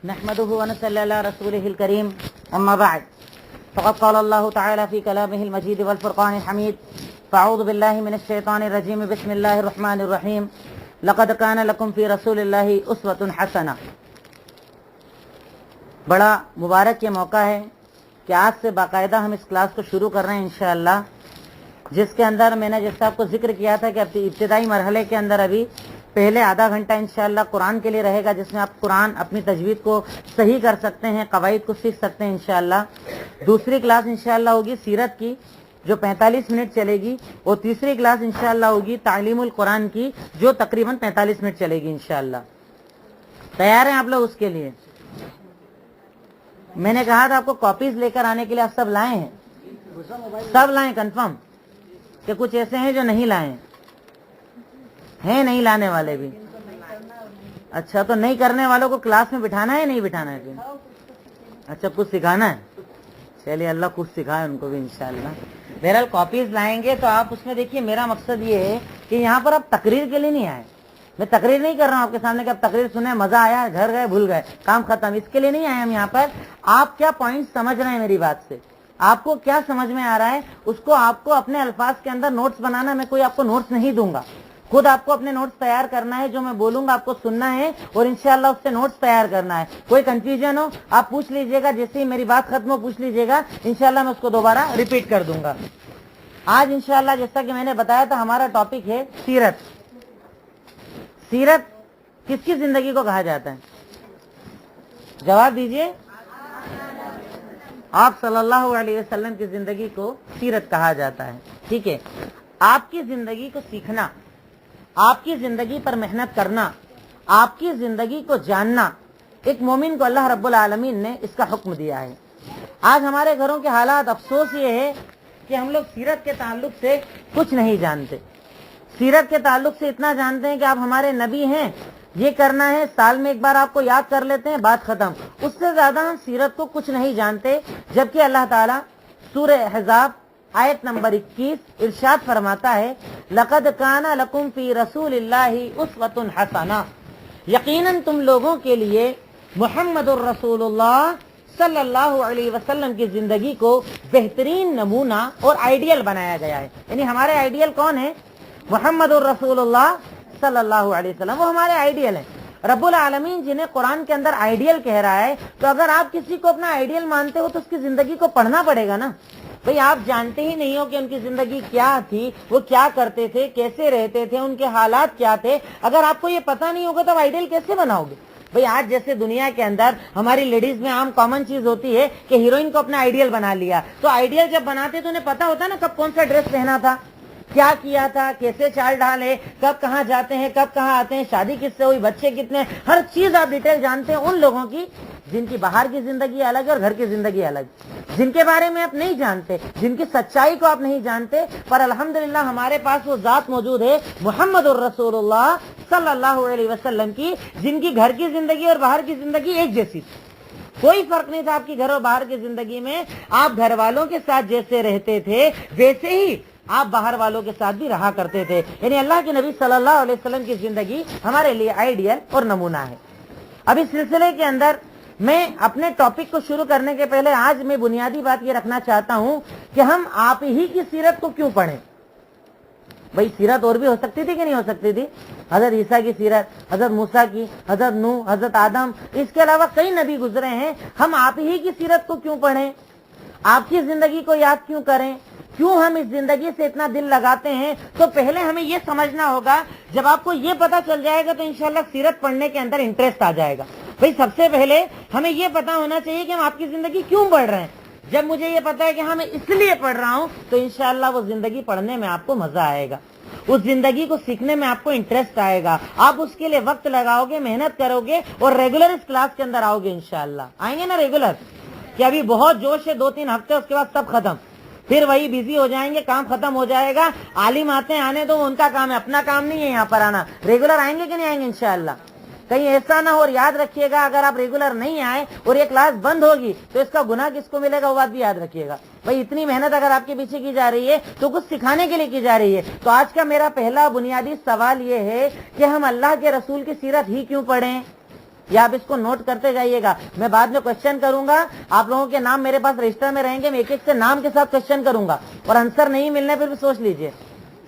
نحمده ونصلي على رسوله الكريم أما بعد فقد قال الله تعالى في كلامه المجيد والفرقان الحميد فأعوذ بالله من الشيطان الرجيم بسم الله الرحمن الرحيم لقد كان لكم في رسول الله أسوة حسنة. بڑا مبارک یہ موقع ہے کہ آج سے باقاعدہ ہم اس کلاس کو شروع کر رہے ہیں انشاءاللہ، جس کے اندر میں نے جیسا آپ کو ذکر کیا تھا کہ ابتدائی مرحلے کے اندر ابھی پہلے آدھا گھنٹہ انشاءاللہ قرآن کے لیے رہے گا، جس میں آپ قرآن اپنی تجوید کو صحیح کر سکتے ہیں، قواعد کو سیکھ سکتے ہیں انشاءاللہ. دوسری کلاس انشاءاللہ ہوگی سیرت کی جو 45 منٹ چلے گی، اور تیسری کلاس انشاءاللہ ہوگی تعلیم القرآن کی جو تقریباً 45 منٹ چلے گی انشاءاللہ. تیار ہیں آپ لوگ اس کے لیے؟ میں نے کہا تھا آپ کو کاپیز لے کر آنے کے لیے، آپ سب لائے ہیں؟ سب لائیں کنفرم؟ کہ کچھ ایسے ہیں جو نہیں لائے ہیں نہیں لانے والے بھی؟ اچھا، تو نہیں کرنے والوں کو کلاس میں بٹھانا ہے نہیں بٹھانا ہے؟ اچھا، کچھ سکھانا ہے. چلیے اللہ کچھ سکھائے ان کو بھی انشاءاللہ. بہرحال کاپیز لائیں گے تو آپ اس میں دیکھیے، میرا مقصد یہ ہے کہ یہاں پر آپ تقریر کے لیے نہیں آئے. میں تقریر نہیں کر رہا ہوں آپ کے سامنے کہ آپ تقریر سنیں، مزہ آیا، گھر گئے، بھول گئے، کام ختم. اس کے لیے نہیں آئے ہم یہاں پر. آپ کیا پوائنٹ سمجھ رہے ہیں میری بات سے، آپ کو کیا سمجھ میں آ رہا ہے، اس کو آپ کو اپنے الفاظ کے اندر نوٹس بنانا. میں کوئی آپ کو نوٹس نہیں دوں گا، خود آپ کو اپنے نوٹس تیار کرنا ہے. جو میں بولوں گا آپ کو سننا ہے اور انشاءاللہ اس سے نوٹس تیار کرنا ہے. کوئی کنفیوژن ہو آپ پوچھ لیجئے گا، جیسے ہی میری بات ختم ہو پوچھ لیجئے گا، انشاءاللہ میں اس کو دوبارہ ریپیٹ کر دوں گا. آج انشاءاللہ جیسا کہ میں نے بتایا تھا ہمارا ٹاپک ہے سیرت. سیرت کس کی زندگی کو کہا جاتا ہے؟ جواب دیجئے. آپ صلی اللہ علیہ وسلم کی زندگی کو سیرت کہا جاتا ہے. ٹھیک ہے، آپ کی زندگی کو سیکھنا، آپ کی زندگی پر محنت کرنا، آپ کی زندگی کو جاننا، ایک مومن کو اللہ رب العالمین نے اس کا حکم دیا ہے. آج ہمارے گھروں کے حالات، افسوس یہ ہے کہ ہم لوگ سیرت کے تعلق سے کچھ نہیں جانتے. سیرت کے تعلق سے اتنا جانتے ہیں کہ آپ ہمارے نبی ہیں، یہ کرنا ہے، سال میں ایک بار آپ کو یاد کر لیتے ہیں، بات ختم. اس سے زیادہ ہم سیرت کو کچھ نہیں جانتے. جبکہ اللہ تعالیٰ سورہ احزاب آیت نمبر 21 ارشاد فرماتا ہے، لقد کان لکم فی رسول اللہ اسوۃ حسنہ، یقیناً تم لوگوں کے لیے محمد الرسول اللہ صلی اللہ علیہ وسلم کی زندگی کو بہترین نمونہ اور آئیڈیل بنایا گیا ہے. یعنی ہمارے آئیڈیل کون ہے؟ محمد الرسول اللہ صلی اللہ علیہ وسلم، وہ ہمارے آئیڈیل ہیں. رب العالمین جنہیں قرآن کے اندر آئیڈیل کہہ رہا ہے، تو اگر آپ کسی کو اپنا آئیڈیل مانتے ہو تو اس کی زندگی کو پڑھنا پڑے گا نا. بھئی آپ جانتے ہی نہیں ہو کہ ان کی زندگی کیا تھی، وہ کیا کرتے تھے، کیسے رہتے تھے، ان کے حالات کیا تھے. اگر آپ کو یہ پتہ نہیں ہوگا تو آئیڈیل کیسے بناؤ گے؟ بھئی آج جیسے دنیا کے اندر ہماری لیڈیز میں عام کامن چیز ہوتی ہے کہ ہیروئن کو اپنا آئیڈیل بنا لیا. تو آئیڈیل جب بناتے تو انہیں پتا ہوتا نا کب کون سا ڈریس پہنا تھا، کیا کیا تھا، کیسے چال ڈھالے، کب کہاں جاتے ہیں، کب کہاں آتے ہیں، شادی کس سے ہوئی، بچے کتنے، ہر چیز آپ ڈیٹیل جانتے ہیں. ان لوگوں کی جن کی باہر کی زندگی الگ ہے اور گھر کی زندگی الگ، جن کے بارے میں آپ نہیں جانتے، جن کی سچائی کو آپ نہیں جانتے. پر الحمدللہ ہمارے پاس وہ ذات موجود ہے محمد الرسول اللہ صلی اللہ علیہ وسلم کی، جن کی گھر کی زندگی اور باہر کی زندگی ایک جیسی تھی. کوئی فرق نہیں تھا آپ کی گھر اور باہر کی زندگی میں. آپ گھر والوں کے ساتھ جیسے رہتے تھے ویسے ہی آپ باہر والوں کے ساتھ بھی رہا کرتے تھے. یعنی اللہ کے نبی صلی اللہ علیہ وسلم کی زندگی ہمارے لیے آئیڈیل اور نمونہ ہے. اب اس سلسلے کے اندر میں اپنے ٹاپک کو شروع کرنے کے پہلے آج میں بنیادی بات یہ رکھنا چاہتا ہوں کہ ہم آپ ہی کی سیرت کو کیوں پڑھیں. بھئی سیرت اور بھی ہو سکتی تھی کہ نہیں ہو سکتی تھی؟ حضرت عیسیٰ کی سیرت، حضرت موسیٰ کی، حضرت نوح، حضرت آدم، اس کے علاوہ کئی نبی گزرے ہیں. ہم آپ ہی کی سیرت کو کیوں پڑھیں؟ آپ کی زندگی کو یاد کیوں کریں؟ کیوں ہم اس زندگی سے اتنا دل لگاتے ہیں؟ تو پہلے ہمیں یہ سمجھنا ہوگا. جب آپ کو یہ پتا چل جائے گا تو انشاءاللہ سیرت پڑھنے کے اندر انٹرسٹ آ جائے گا. بھئی سب سے پہلے ہمیں یہ پتا ہونا چاہیے کہ ہم آپ کی زندگی کیوں پڑھ رہے ہیں. جب مجھے یہ پتا ہے کہ ہاں میں اس لیے پڑھ رہا ہوں تو انشاءاللہ وہ زندگی پڑھنے میں آپ کو مزہ آئے گا، اس زندگی کو سیکھنے میں آپ کو انٹرسٹ آئے گا. آپ اس کے لیے وقت لگاؤ گے، محنت کرو گے اور ریگولر اس کلاس کے اندر آؤ گے. انشاءاللہ آئیں گے نا ریگولر؟ کہ ابھی بہت جوش ہے، 2-3 ہفتے اس کے بعد سب ختم، پھر وہی بزی ہو جائیں گے، کام ختم ہو جائے گا. عالم آتے ہیں، آنے دو، ان کا کام ہے، اپنا کام نہیں ہے یہاں پر آنا. ریگولر آئیں گے کہ نہیں آئیں گے انشاءاللہ؟ کہیں ایسا نہ ہو. اور یاد رکھیے گا اگر آپ ریگولر نہیں آئے اور یہ کلاس بند ہوگی تو اس کا گناہ کس کو ملے گا، وہ بات بھی یاد رکھیے گا. بھئی اتنی محنت اگر آپ کے پیچھے کی جا رہی ہے تو کچھ سکھانے کے لیے کی جا رہی ہے. تو آج کا میرا پہلا بنیادی سوال یہ ہے کہ ہم اللہ کے رسول کی سیرت ہی کیوں پڑھیں؟ ये आप इसको नोट करते जाइएगा। मैं बाद में क्वेश्चन करूंगा, आप लोगों के नाम मेरे पास रजिस्टर में रहेंगे, मैं एक एक से नाम के साथ क्वेश्चन करूंगा, और आंसर नहीं मिलने पर भी सोच लीजिए,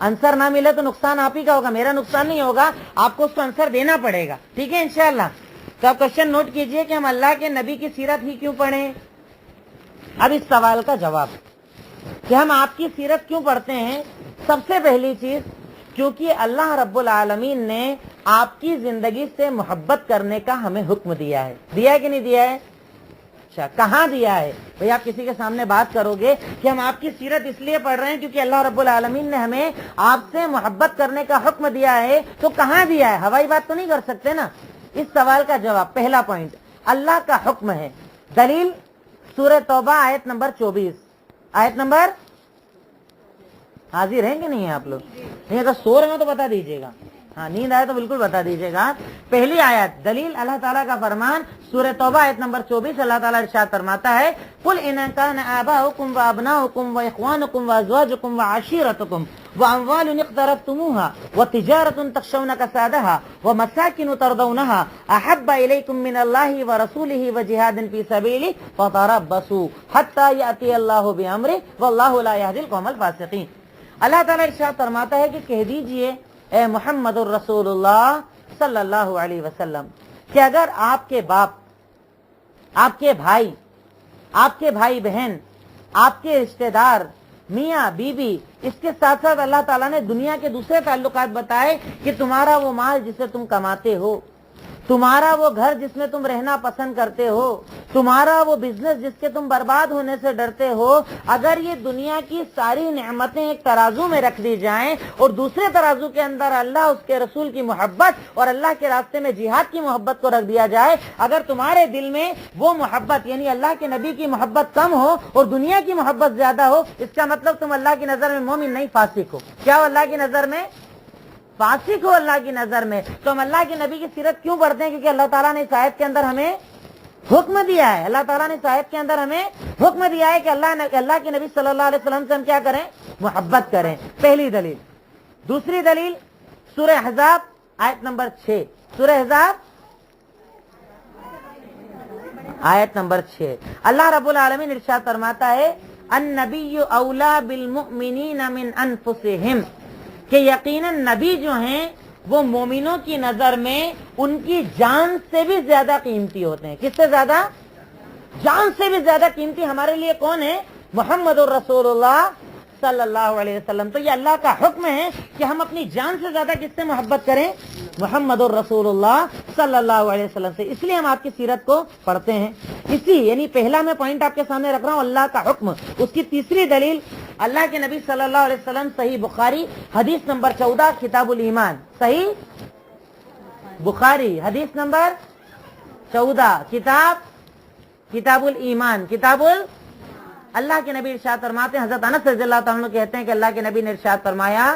आंसर ना मिले तो नुकसान आप ही का होगा, मेरा नुकसान नहीं होगा, आपको उसको आंसर देना पड़ेगा, ठीक है इंशाअल्लाह। तो आप क्वेश्चन नोट कीजिए कि हम अल्लाह के नबी की सीरत ही क्यों पढ़ें। अब इस सवाल का जवाब कि हम आपकी सीरत क्यों पढ़ते हैं, सबसे पहली चीज क्योंकि अल्लाह रब्बुल आलमीन ने आपकी जिंदगी से मोहब्बत करने का हमें हुक्म दिया है। दिया है कि नहीं दिया है? अच्छा, कहाँ दिया है भाई? आप किसी के सामने बात करोगे कि हम आपकी सीरत इसलिए पढ़ रहे हैं क्योंकि अल्लाह रब्बुल आलमीन ने हमें आपसे मोहब्बत करने का हुक्म दिया है, तो कहाँ दिया है? हवाई बात तो नहीं कर सकते ना। इस सवाल का जवाब, पहला पॉइंट, अल्लाह का हुक्म है। दलील सूरह तौबा आयत नंबर 24। आयत नंबर, हाजिर हैं कि नहीं है आप लोग? नहीं, अगर सो रहे हो तो बता दीजिएगा, हाँ नींद आए तो बिल्कुल बता दीजिएगा। पहली आयत दलील अल्लाह ताला का फरमान, सूरह तौबा आयत नंबर 24, अल्लाह ताला इरशाद फरमाता है, कुल इन कान आबाउकुम व अबनाउकुम व इख्वानुकुम व अज़वाजुकुम व आशीरतुकुम व अम्वालुन इक़्तरफ़्तुमूहा व तिजारतुन तख़शौना कसादहा व मसाकिन तर्दौनहा अहब्बा इलैकुम मिनल्लाहि व रसूलिहि व जिहादिन फी सबीलिहि फ़तरब्बसू हत्ता याति अल्लाहु बिअम्रिहि वल्लाहु ला यहदिल क़ौमल फ़ासिक़ीन। अल्लाह ताला इरशाद फरमाता है कि कह दीजिए ए मुहम्मदुर रसूलुल्लाह सल्लल्लाहु अलैहि वसल्लम कि अगर आपके बाप, आपके भाई बहन, आपके रिश्तेदार, मियाँ बीबी, इसके साथ साथ अल्लाह ताला ने दुनिया के दूसरे ताल्लुकात बताए कि तुम्हारा वो माल जिसे तुम कमाते हो, तुम्हारा वो घर जिसमें तुम रहना पसंद करते हो, तुम्हारा वो बिजनेस जिसके तुम बर्बाद होने से डरते हो, अगर ये दुनिया की सारी नेमतें एक तराजू में रख दी जाएं और दूसरे तराजू के अंदर अल्लाह, उसके रसूल की मोहब्बत और अल्लाह के रास्ते में जिहाद की मोहब्बत को रख दिया जाए, अगर तुम्हारे दिल में वो मोहब्बत यानी अल्लाह के नबी की मोहब्बत कम हो और दुनिया की मोहब्बत ज्यादा हो, इसका मतलब तुम अल्लाह की नजर में मोमिन नहीं, फासिक हो। क्या हो? अल्लाह की नजर में फासिक हो, अल्लाह की नजर में। तो हम अल्लाह के नबी की सीरत क्यों पढ़ते हैं? क्योंकि अल्लाह ताला ने इस आयत के अंदर हमें हुक्म दिया है, अल्लाह ताला ने इस आयत के अंदर हमें हुक्म दिया है कि अल्लाह के नबी सल्लल्लाहु अलैहि वसल्लम से हम क्या करें? मोहब्बत करें। पहली दलील। दूसरी दलील सूरह अहज़ाब आयत नंबर 6, सूरह अहज़ाब आयत नंबर 6, अल्लाह रब्बुल आलमीन इरशाद फरमाता है, अन्नबिय्यु औला बिल मुमिनीना मिन अनफुसिहिम, कि यकीनन नबी जो हैं वो मोमिनों की नजर में उनकी जान से भी ज्यादा कीमती होते हैं। किससे ज्यादा? जान से भी ज्यादा कीमती हमारे लिए कौन है? मुहम्मदुर रसूलुल्लाह सल्लल्लाहु अलैहि वसल्लम। तो ये अल्लाह का हुक्म है कि हम अपनी जान से ज्यादा किससे मोहब्बत करें? मुहम्मदुर रसूलुल्लाह सल्लल्लाहु अलैहि वसल्लम से। इसलिए हम आपकी सीरत को पढ़ते हैं। इसी यानी पहला मैं पॉइंट आपके सामने रख रहा हूँ, अल्लाह का हुक्म। उसकी तीसरी दलील, अल्लाह के नबी सल्लल्लाहु अलैहि वसल्लम सही बुखारी हदीस नंबर 14 किताबुल ईमान, सही बुखारी हदीस नंबर 14 किताबुल ईमान, अल्लाह के नबी इरशाद फरमाते हैं, हजरत अनस रज़ियल्लाहु अन्हु कहते हैं कि अल्लाह के नबी ने इरशाद फरमाया,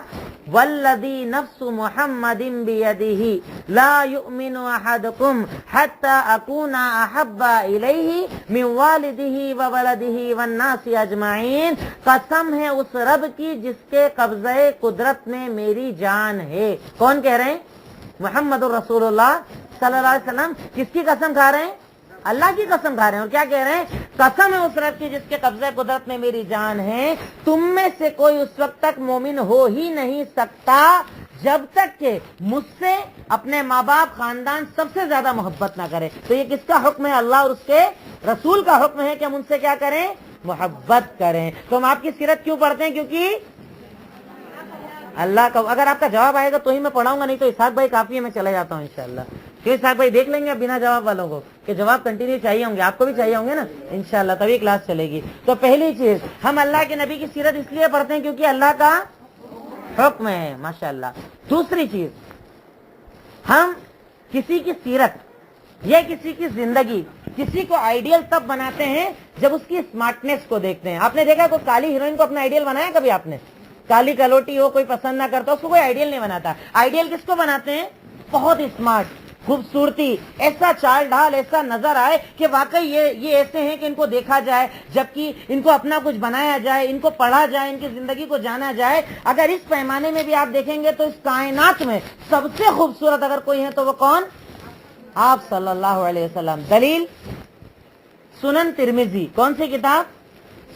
वल्लज़ी नफ्सु मुहम्मदिन बियदिही ला युमिनु अहदुकुम हत्ता अकूना अहब्बा इलैहि मिन वालिदिही व वलदिही वन नासी अजमाइन। कसम है उस रब की जिसके कब्ज़े कुदरत में मेरी जान है। कौन कह रहे हैं? मुहम्मदुर रसूलुल्लाह सल्लल्लाहु अलैहि वसल्लम। किसकी कसम खा रहे हैं? अल्लाह की कसम खा रहे हैं। और क्या कह रहे हैं? कसम है उस रब की जिसके कब्जे कुदरत में मेरी जान है, तुम में से कोई उस वक्त तक मोमिन हो ही नहीं सकता जब तक के मुझसे अपने माँ बाप, खानदान सबसे ज्यादा मोहब्बत ना करे। तो ये किसका हुक्म है? अल्लाह और उसके रसूल का हुक्म है कि हम उनसे क्या करें? मोहब्बत करें। तो हम आपकी सीरत क्यों पढ़ते हैं? क्योंकि अल्लाह का। अगर आपका जवाब आएगा तो ही मैं पढ़ाऊंगा, नहीं तो इसहाक भाई काफी है, मैं चले जाता हूँ इंशाल्लाह। क्यों इसहाक भाई देख लेंगे बिना जवाब वालों को कि जवाब कंटिन्यू चाहिए होंगे, आपको भी चाहिए होंगे ना इंशाल्लाह, तभी क्लास चलेगी। तो पहली चीज, हम अल्लाह के नबी की सीरत इसलिए पढ़ते हैं क्योंकि अल्लाह का हुक्म है, माशाल्लाह। दूसरी चीज, हम किसी की सीरत या किसी की जिंदगी, किसी को आइडियल तब बनाते हैं जब उसकी स्मार्टनेस को देखते हैं। आपने देखा कोई काली हीरोइन को अपना आइडियल बनाया कभी आपने? काली कलोटी हो, कोई पसंद ना करता, उसको कोई आइडियल नहीं बनाता। आइडियल किसको बनाते हैं? बहुत स्मार्ट, खूबसूरती, ऐसा चाल ढाल, ऐसा नजर आए कि वाकई ये ऐसे हैं कि इनको देखा जाए, जबकि इनको अपना कुछ बनाया जाए, इनको पढ़ा जाए, इनकी जिंदगी को जाना जाए। अगर इस पैमाने में भी आप देखेंगे तो इस कायनात में सबसे खूबसूरत अगर कोई है तो वो कौन? आप सल्लल्लाहु अलैहि वसल्लम। दलील सुनन तिरमिजी, कौन सी किताब?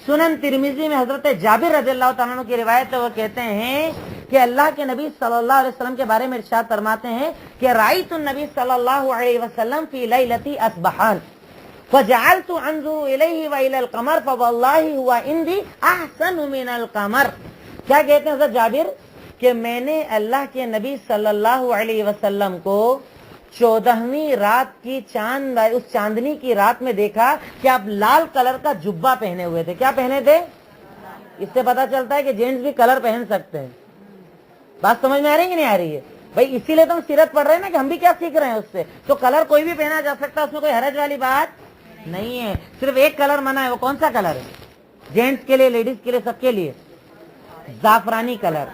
सुनन तिरमिजी में हजरत जाबिर रज़ियल्लाहु तआला अन्हु की रिवायत है, वो कहते हैं कि अल्लाह के नबी सल्लल्लाहु अलैहि वसल्लम के बारे में इरशाद फरमाते हैं कि राइतु नबी सल्लल्लाहु अलैहि वसल्लम फी लैलती अस्बहान फजअलतु अंजुरु इलैहि व इलल कमर फवल्लाहि हुवा इंदी अहसनु मिनल कमर। क्या कहते हैं हजरत जाबिर कि मैंने अल्लाह के नबी सल्लल्लाहु अलैहि वसल्लम को 14वीं रात की चांद, उस चांदनी की रात में देखा कि आप लाल कलर का जुब्बा पहने हुए थे। क्या पहने थे? इससे पता चलता है कि जेंट्स भी कलर पहन सकते हैं। बात समझ में आ रही है कि नहीं आ रही है भाई? इसीलिए तो हम सीरत पढ़ रहे हैं ना कि हम भी क्या सीख रहे हैं उससे। तो कलर कोई भी पहना जा सकता है, उसमें कोई हरज वाली बात नहीं है। सिर्फ एक कलर मना है, वो कौन सा कलर है? जेंट्स के लिए, लेडीज के लिए, सबके लिए जाफरानी कलर,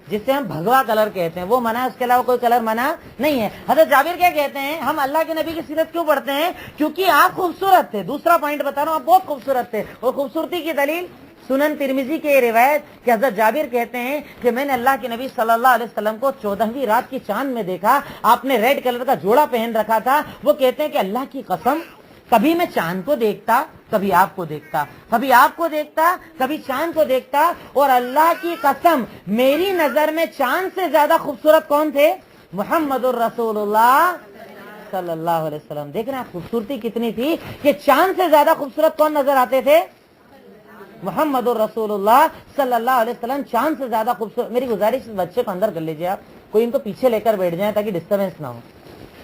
जिसे हम भगवा कलर कहते हैं, वो मना है। उसके अलावा कोई कलर मना नहीं है। हजरत जाबिर क्या कहते हैं, हम अल्लाह के नबी की सीरत क्यों पढ़ते हैं? क्योंकि आप खूबसूरत थे। दूसरा पॉइंट बता रहा हूं, आप बहुत खूबसूरत थे। और खूबसूरती की दलील सुनन तिरमिजी के रिवायत कि हजरत जाबिर कहते हैं कि मैंने अल्लाह के नबी सल्लल्लाहु अलैहि वसल्लम को 14वीं रात की चांद में देखा, आपने रेड कलर का जोड़ा पहन रखा था। वो कहते हैं कि अल्लाह की कसम, कभी मैं चांद को देखता, कभी आपको देखता, कभी आपको देखता, कभी चांद को देखता, और अल्लाह की कसम मेरी नजर में चांद से ज्यादा खूबसूरत कौन थे? मुहम्मदुर रसूलुल्लाह सल्लल्लाहु अलैहि वसल्लम। देख रहे हैं खूबसूरती कितनी थी कि चांद से ज्यादा खूबसूरत कौन नजर आते थे? मुहम्मदुर रसूलुल्लाह सल्लल्लाहु अलैहि वसल्लम चांद से ज्यादा खूबसूरत। मेरी गुजारिश बच्चे को अंदर कर लीजिए आप, कोई इनको पीछे लेकर बैठ जाए ताकि डिस्टर्बेंस ना हो।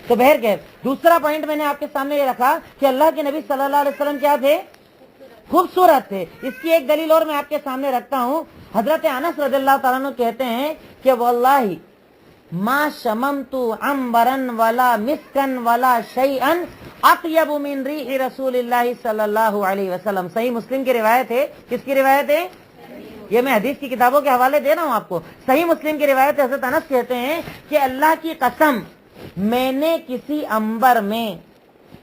तो बहरकैफ दूसरा पॉइंट मैंने आपके सामने ये रखा कि अल्लाह के नबी सल्लल्लाहु अलैहि वसल्लम क्या थे? खूबसूरत थे। इसकी एक दलील और मैं आपके सामने रखता हूं। हजरत अनस रज़ियल्लाहु तआला अन्हु कहते हैं कि वल्लाही मा शममतु अंबरन वला मिस्कन वला शैअन अतयबु मिन रिहि रसूलिल्लाह सल्लल्लाहु अलैहि वसल्लम। सही मुस्लिम की रिवायत है। किसकी रिवायत है? ये मैं हदीस की किताबों के हवाले दे रहा हूं आपको। सही मुस्लिम की रिवायत है। हजरत अनस कहते हैं कि अल्लाह की कसम, मैंने किसी अंबर में,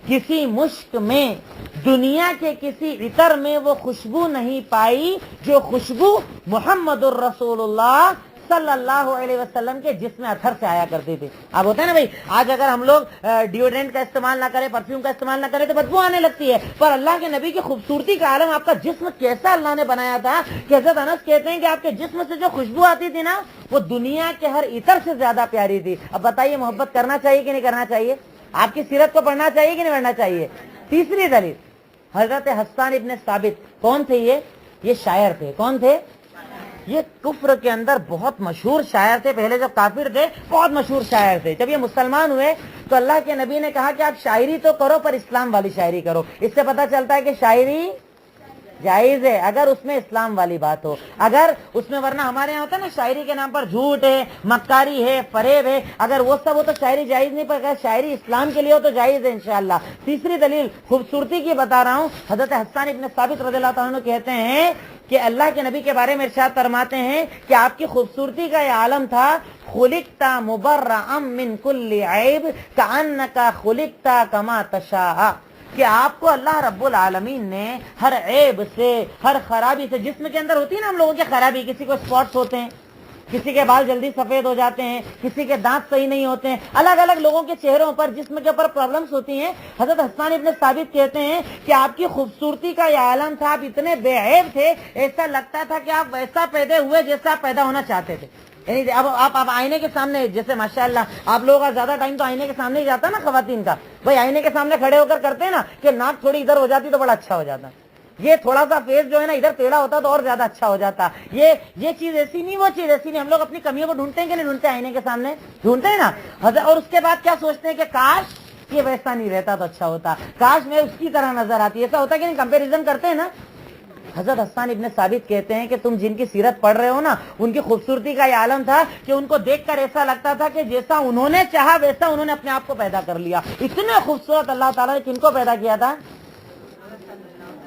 किसी मुश्क में, दुनिया के किसी इतर में वो खुशबू नहीं पाई जो खुशबू मुहम्मदुर रसूलुल्लाह सल्लल्लाहु अलैहि वसल्लम के जिस्म अथर से आया करती थी। अब होता है ना भाई, आज अगर हम लोग डिओड्रेंट का इस्तेमाल ना करें, परफ्यूम का इस्तेमाल ना करें तो बदबू आने लगती है। पर अल्लाह के नबी की खूबसूरती का आलम, आपका जिस्म कैसा अल्लाह ने बनाया था कि हज़रत अनस कहते हैं कि आपके जिस्म से जो खुशबू आती थी ना, वो दुनिया के हर इतर से ज्यादा प्यारी थी। अब बताइए, मोहब्बत करना चाहिए कि नहीं करना चाहिए? आपकी सीरत को पढ़ना चाहिए कि नहीं पढ़ना चाहिए? तीसरी दलील हजरत हस्सान इब्न साबित। कौन थे ये शायर थे। कौन थे? ये कुफ्र के अंदर बहुत मशहूर शायर थे। पहले जब काफिर थे बहुत मशहूर शायर थे। जब ये मुसलमान हुए तो अल्लाह के नबी ने कहा कि आप शायरी तो करो पर इस्लाम वाली शायरी करो। इससे पता चलता है कि शायरी जायज है अगर उसमें इस्लाम वाली बात हो। अगर उसमें, वरना हमारे यहाँ होता है ना शायरी के नाम पर झूठ है, मक्कारी है, फरेब है, अगर वो सब हो तो शायरी जायज नहीं। पर अगर शायरी इस्लाम के लिए हो तो जायज है इंशाअल्लाह। तीसरी दलील खूबसूरती की बता रहा हूँ। हजरत हस्सान इब्न साबित रज़ियल्लाहु तआला अन्हु कहते हैं कि अल्लाह के नबी के बारे में इरशाद फरमाते हैं कि आपकी खूबसूरती का यह आलम था, खुलिकता मुबर्रअम मिन कुल्ली ऐब कअन्नका खुलिकता कमा तशा, कि आपको अल्लाह रब्बुल आलमीन ने हर ऐब से, हर खराबी से, जिस्म के अंदर होती है ना हम लोगों की खराबी, किसी को स्पॉट्स होते हैं, किसी के बाल जल्दी सफेद हो जाते हैं, किसी के दांत सही नहीं होते हैं, अलग अलग लोगों के चेहरों पर, जिस्म के ऊपर प्रॉब्लम्स होती हैं। हजरत हस्सान इब्न साबित कहते हैं कि आपकी खूबसूरती का यह आलम था, आप इतने बेऐब थे, ऐसा लगता था कि आप वैसा पैदा हुए जैसा आप पैदा होना चाहते थे। यानी अब आप आईने के सामने, जैसे माशाअल्लाह आप लोगों का ज्यादा टाइम तो आईने के सामने ही जाता है ना खवातीन का। भाई आईने के सामने खड़े होकर करते हैं ना कि नाक थोड़ी इधर हो जाती तो बड़ा अच्छा हो जाता, ये थोड़ा सा फेस जो है ना इधर टेढ़ा होता तो और ज्यादा अच्छा हो जाता। ये चीज ऐसी नहीं, वो चीज ऐसी नहीं। हम लोग अपनी कमियों को ढूंढते हैं कि नहीं ढूंढते? आईने के सामने ढूंढते हैं ना। और उसके बाद क्या सोचते हैं कि काश ये वैसा नहीं रहता तो अच्छा होता, काश मैं उसकी तरह नजर आती। ऐसा होता कि नहीं? कंपेरिजन करते हैं ना। हजरत हस्सान इब्न साबित कहते हैं कि तुम जिनकी सीरत पढ़ रहे हो ना, उनकी खूबसूरती का ये आलम था कि उनको देखकर ऐसा लगता था कि जैसा उन्होंने चाहा वैसा उन्होंने अपने आप को पैदा कर लिया। इतने खूबसूरत अल्लाह ताला ने किनको पैदा किया था?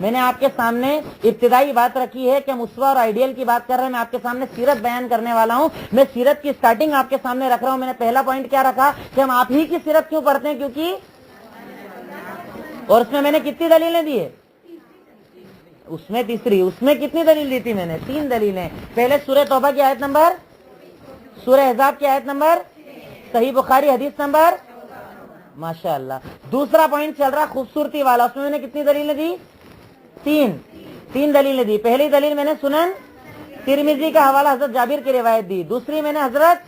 मैंने आपके सामने इब्तिदाई बात रखी है कि हम उसवा और आइडियल की बात कर रहे हैं। मैं आपके सामने सीरत बयान करने वाला हूं। मैं सीरत की स्टार्टिंग आपके सामने रख रहा हूं। मैंने पहला पॉइंट क्या रखा कि हम आप ही की सीरत क्यों पढ़ते हैं? क्योंकि, और उसमें मैंने कितनी दलीलें दी है? उसमें तीसरी। उसमें कितनी दलील दी थी मैंने? 3 दलीलें। पहले सूरह तौबा की आयत नंबर, सूरह अहज़ाब की आयत नंबर, सही बुखारी हदीस नंबर, माशाअल्लाह। दूसरा पॉइंट चल रहा खूबसूरती वाला, उसमें मैंने कितनी दलीलें दी? तीन दलीलें दी। पहली दलील मैंने सुनन तिरमिजी का हवाला हजरत जाबिर की रिवायत दी, दूसरी मैंने हजरत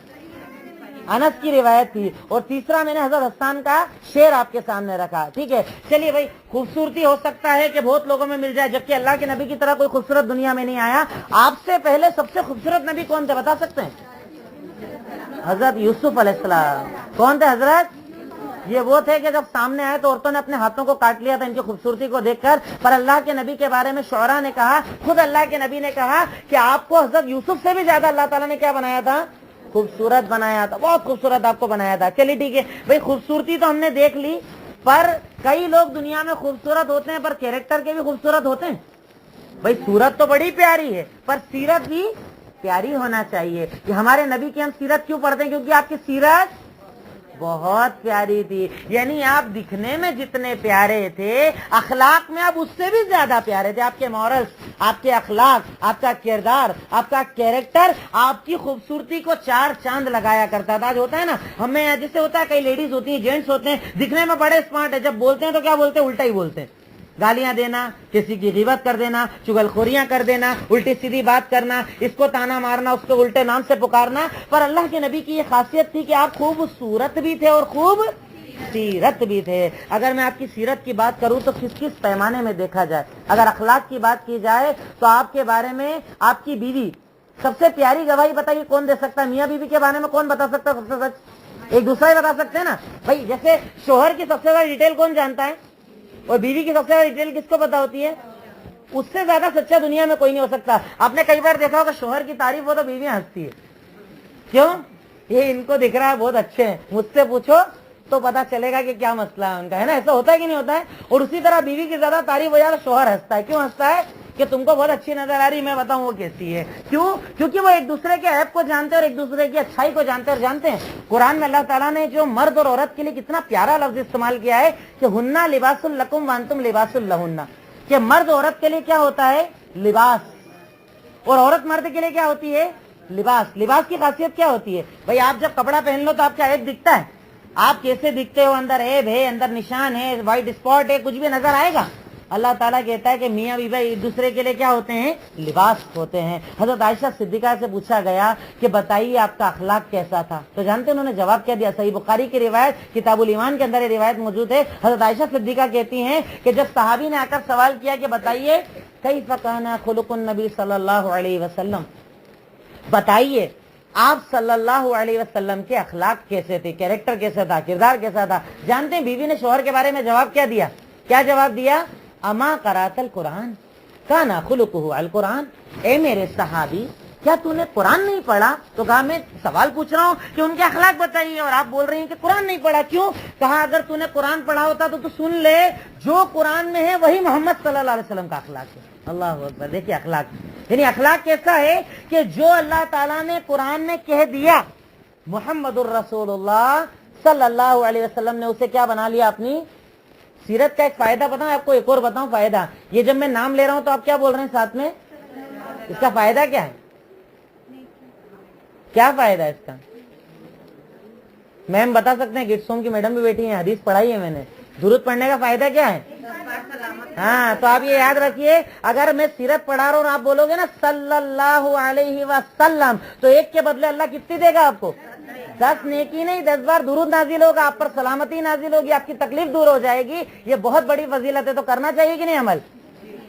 अनस की रिवायत थी, और तीसरा मैंने हजरत हसन का शेर आपके सामने रखा। ठीक है, चलिए भाई, खूबसूरती हो सकता है कि बहुत लोगों में मिल जाए, जबकि अल्लाह के नबी की तरह कोई खूबसूरत दुनिया में नहीं आया। आपसे पहले सबसे खूबसूरत नबी कौन थे बता सकते हैं? हजरत यूसुफ अलैहिस्सलाम। कौन थे हजरत? ये वो थे कि जब सामने आए तो औरतों ने अपने हाथों को काट लिया था इनकी खूबसूरती को देखकर, पर अल्लाह के नबी के बारे में शुअरा ने कहा, खुद अल्लाह के नबी ने कहा कि आपको हजरत यूसुफ से भी ज्यादा अल्लाह ताला ने क्या बनाया था? खूबसूरत बनाया था, बहुत खूबसूरत आपको बनाया था। चलिए ठीक है भाई, खूबसूरती तो हमने देख ली, पर कई लोग दुनिया में खूबसूरत होते हैं पर कैरेक्टर के भी खूबसूरत होते हैं। भाई सूरत तो बड़ी प्यारी है, पर सीरत भी प्यारी होना चाहिए। कि हमारे नबी की हम सीरत क्यों पढ़ते हैं? क्योंकि आपकी सीरत बहुत प्यारी थी। यानी आप दिखने में जितने प्यारे थे, अखलाक में आप उससे भी ज्यादा प्यारे थे। आपके मॉरल्स, आपके अखलाक, आपका किरदार, आपका कैरेक्टर आपकी खूबसूरती को चार चांद लगाया करता था। आज होता है ना, हमें जैसे होता है, कई लेडीज होती हैं, जेंट्स होते हैं, दिखने में बड़े स्मार्ट है, जब बोलते हैं तो क्या बोलते हैं? उल्टा ही बोलते हैं। गालियां देना, किसी की गिबत कर देना, चुगलखोरियां कर देना, उल्टी सीधी बात करना, इसको ताना मारना, उसको उल्टे नाम से पुकारना। पर अल्लाह के नबी की ये खासियत थी कि आप खूबसूरत भी थे और खूब सीरत भी थे। अगर मैं आपकी सीरत की बात करूं तो किस किस पैमाने में देखा जाए, अगर अखलाक की बात की जाए तो आपके बारे में आपकी बीवी सबसे प्यारी गवाही बताइए कौन दे सकता है? मियाँ बीवी के बारे में कौन बता सकता है सबसे सच? एक दूसरा ही बता सकते हैं ना भाई। जैसे शोहर की सबसे ज्यादा डिटेल कौन जानता है, और बीवी की सबसे ज्यादा डिटेल किसको पता होती है? उससे ज्यादा सच्चा दुनिया में कोई नहीं हो सकता। आपने कई बार देखा होगा शोहर की तारीफ हो तो बीवी हंसती है, क्यों? ये इनको दिख रहा है बहुत अच्छे हैं, मुझसे पूछो तो पता चलेगा कि क्या मसला है उनका, है ना? ऐसा होता है कि नहीं होता है? और उसी तरह बीवी की ज्यादा तारीफ हो जाए तो शोहर हंसता है। क्यों हंसता है? कि तुमको बहुत अच्छी नजर आ रही, मैं बताऊं वो कैसी है। क्यों? क्योंकि वो एक दूसरे के ऐप को जानते हैं और एक दूसरे की अच्छाई को जानते हैं। और जानते हैं कुरान में अल्लाह ताला ने जो मर्द और औरत के लिए कितना प्यारा लफ्ज इस्तेमाल किया है कि हुन्ना लिबासुल लकुम व अंतुम लिबासुल लहुन्ना, कि मर्द औरत के लिए क्या होता है? लिबास, और औरत मर्द के लिए क्या होती है? लिबास। लिबास की खासियत क्या होती है भाई? आप जब कपड़ा पहन लो तो आपका ऐप दिखता है, आप कैसे दिखते हो, अंदर ऐब है, अंदर निशान है, व्हाइट स्पॉट है, कुछ भी नजर आएगा। अल्लाह ताला कहता है कि मियाँ बीवी एक दूसरे के लिए क्या होते हैं? लिबास होते हैं। हजरत आयशा सिद्दीका से पूछा गया कि बताइए आपका अखलाक कैसा था, तो जानते हैं उन्होंने जवाब क्या दिया? सही बुखारी की रिवायत किताबुल ईमान के अंदर ये रिवायत मौजूद है। हजरत आयशा सिद्दीका कहती हैं कि जब सहाबी ने आकर सवाल किया कि बताइए कैफ़ काना खुलुकुन नबी सल्लल्लाहु अलैहि वसल्लम, बताइए आप सल्लल्लाहु अलैहि वसल्लम के अखलाक कैसे थे, कैरेक्टर कैसा था, किरदार कैसा था? जानते हैं बीवी ने शोहर के बारे में जवाब क्या दिया? क्या जवाब दिया? अमा करातल कुरान काना खुलुकुहु अल कुरान, ए मेरे सहाबी क्या तूने कुरान नहीं पढ़ा? तो कहा मैं सवाल पूछ रहा हूँ कि उनके अखलाक बताइए, और आप बोल रही हैं कि कुरान नहीं पढ़ा। क्यों? कहा अगर तूने कुरान पढ़ा होता तो तू सुन ले, जो कुरान में है वही मोहम्मद सल्लल्लाहु अलैहि वसल्लम का अखलाक है। अल्लाह अकबर। देखिए अखलाक, यानी अखलाक कैसा है कि जो अल्लाह ताला ने कुरान में कह दिया, मुहम्मदुर रसूलुल्लाह सल्लल्लाहु अलैहि वसल्लम ने उसे क्या बना लिया? अपनी सीरत का एक फायदा बताऊं आपको, एक और बताऊं फायदा। ये जब मैं नाम ले रहा हूं तो आप क्या बोल रहे हैं साथ में? इसका फायदा क्या है? क्या फायदा है इसका? मैम बता सकते हैं? गिट्सोम की मैडम भी बैठी है, हदीस पढ़ाई है मैंने। दुरूद पढ़ने का फायदा क्या है? हाँ, तो आप ये याद रखिए, अगर मैं सीरत पढ़ा रहा हूँ आप बोलोगे ना सल्लल्लाहु अलैहि वसल्लम, तो एक के बदले अल्लाह कितनी देगा आपको? 10 नेकी नहीं 10 बार दुरूद नाजिल होगा, आप पर सलामती नाजिल होगी, आपकी तकलीफ दूर हो जाएगी। ये बहुत बड़ी फजीलत है, तो करना चाहिए कि नहीं? अमल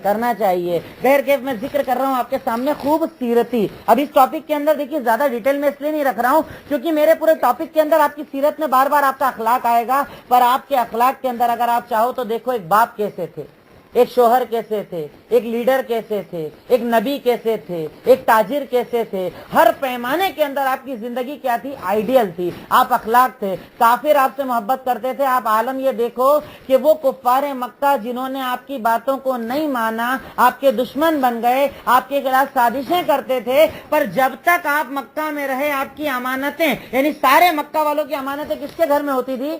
करना चाहिए। गैर कैफ में जिक्र कर रहा हूँ आपके सामने खूब सीरती। अब इस टॉपिक के अंदर देखिए ज्यादा डिटेल में इसलिए नहीं रख रहा हूँ क्योंकि मेरे पूरे टॉपिक के अंदर आपकी सीरत में बार बार आपका अखलाक आएगा, पर आपके अखलाक के अंदर अगर आप चाहो तो देखो एक बाप कैसे थे, एक शोहर कैसे थे, एक लीडर कैसे थे, एक नबी कैसे थे, एक ताजिर कैसे थे। हर पैमाने के अंदर आपकी जिंदगी क्या थी? आइडियल थी। आप अखलाक थे। काफिर आपसे मोहब्बत करते थे। आप आलम ये देखो कि वो कुफ्फारे मक्का जिन्होंने आपकी बातों को नहीं माना, आपके दुश्मन बन गए, आपके खिलाफ साजिशें करते थे, पर जब तक आप मक्का में रहे आपकी अमानतें, यानी सारे मक्का वालों की अमानतें किसके घर में होती थी?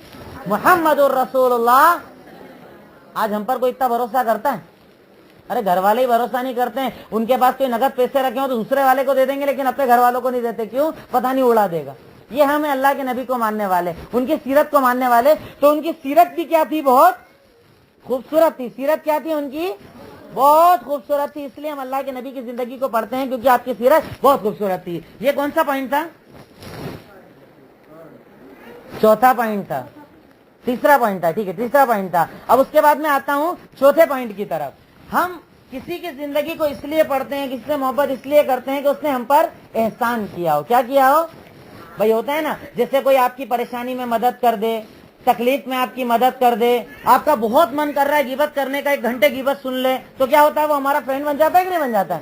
मुहम्मदुर रसूलुल्लाह। आज हम पर कोई इतना भरोसा करता है? अरे घर वाले ही भरोसा नहीं करते हैं। उनके पास कोई नगद पैसे रखे हो तो दूसरे वाले को दे देंगे, लेकिन अपने घर वालों को नहीं देते। क्यों? पता नहीं उड़ा देगा। یہ ہم ہیں اللہ کے نبی کو ماننے والے, ان کی سیرت کو ماننے والے. تو ان کی سیرت بھی کیا تھی؟ بہت خوبصورت تھی. سیرت کیا تھی ان کی؟ بہت خوبصورت تھی. اس لیے ہم اللہ کے نبی کی زندگی کو پڑھتے ہیں کیونکہ آپ کی سیرت بہت خوبصورت تھی. یہ کون سا پوائنٹ تھا؟ چوتھا پوائنٹ تھا. تیسرا پوائنٹ تھا. ٹھیک ہے, تیسرا پوائنٹ تھا. اب اس کے بعد میں آتا ہوں چوتھے پوائنٹ کی طرف. ہم کسی کی زندگی کو اس لیے پڑھتے ہیں, کسی سے محبت اس لیے کرتے ہیں کہ اس نے ہم پر احسان کیا ہو. کیا کیا ہو بھائی؟ ہوتا ہے نا, جیسے کوئی آپ کی پریشانی میں مدد کر دے, تکلیف میں آپ کی مدد کر دے, آپ کا بہت من کر رہا ہے غیبت کرنے کا, 1 گھنٹے غیبت سن لے, تو کیا ہوتا ہے؟ وہ ہمارا فرینڈ بن جاتا ہے کہ نہیں بن جاتا ہے؟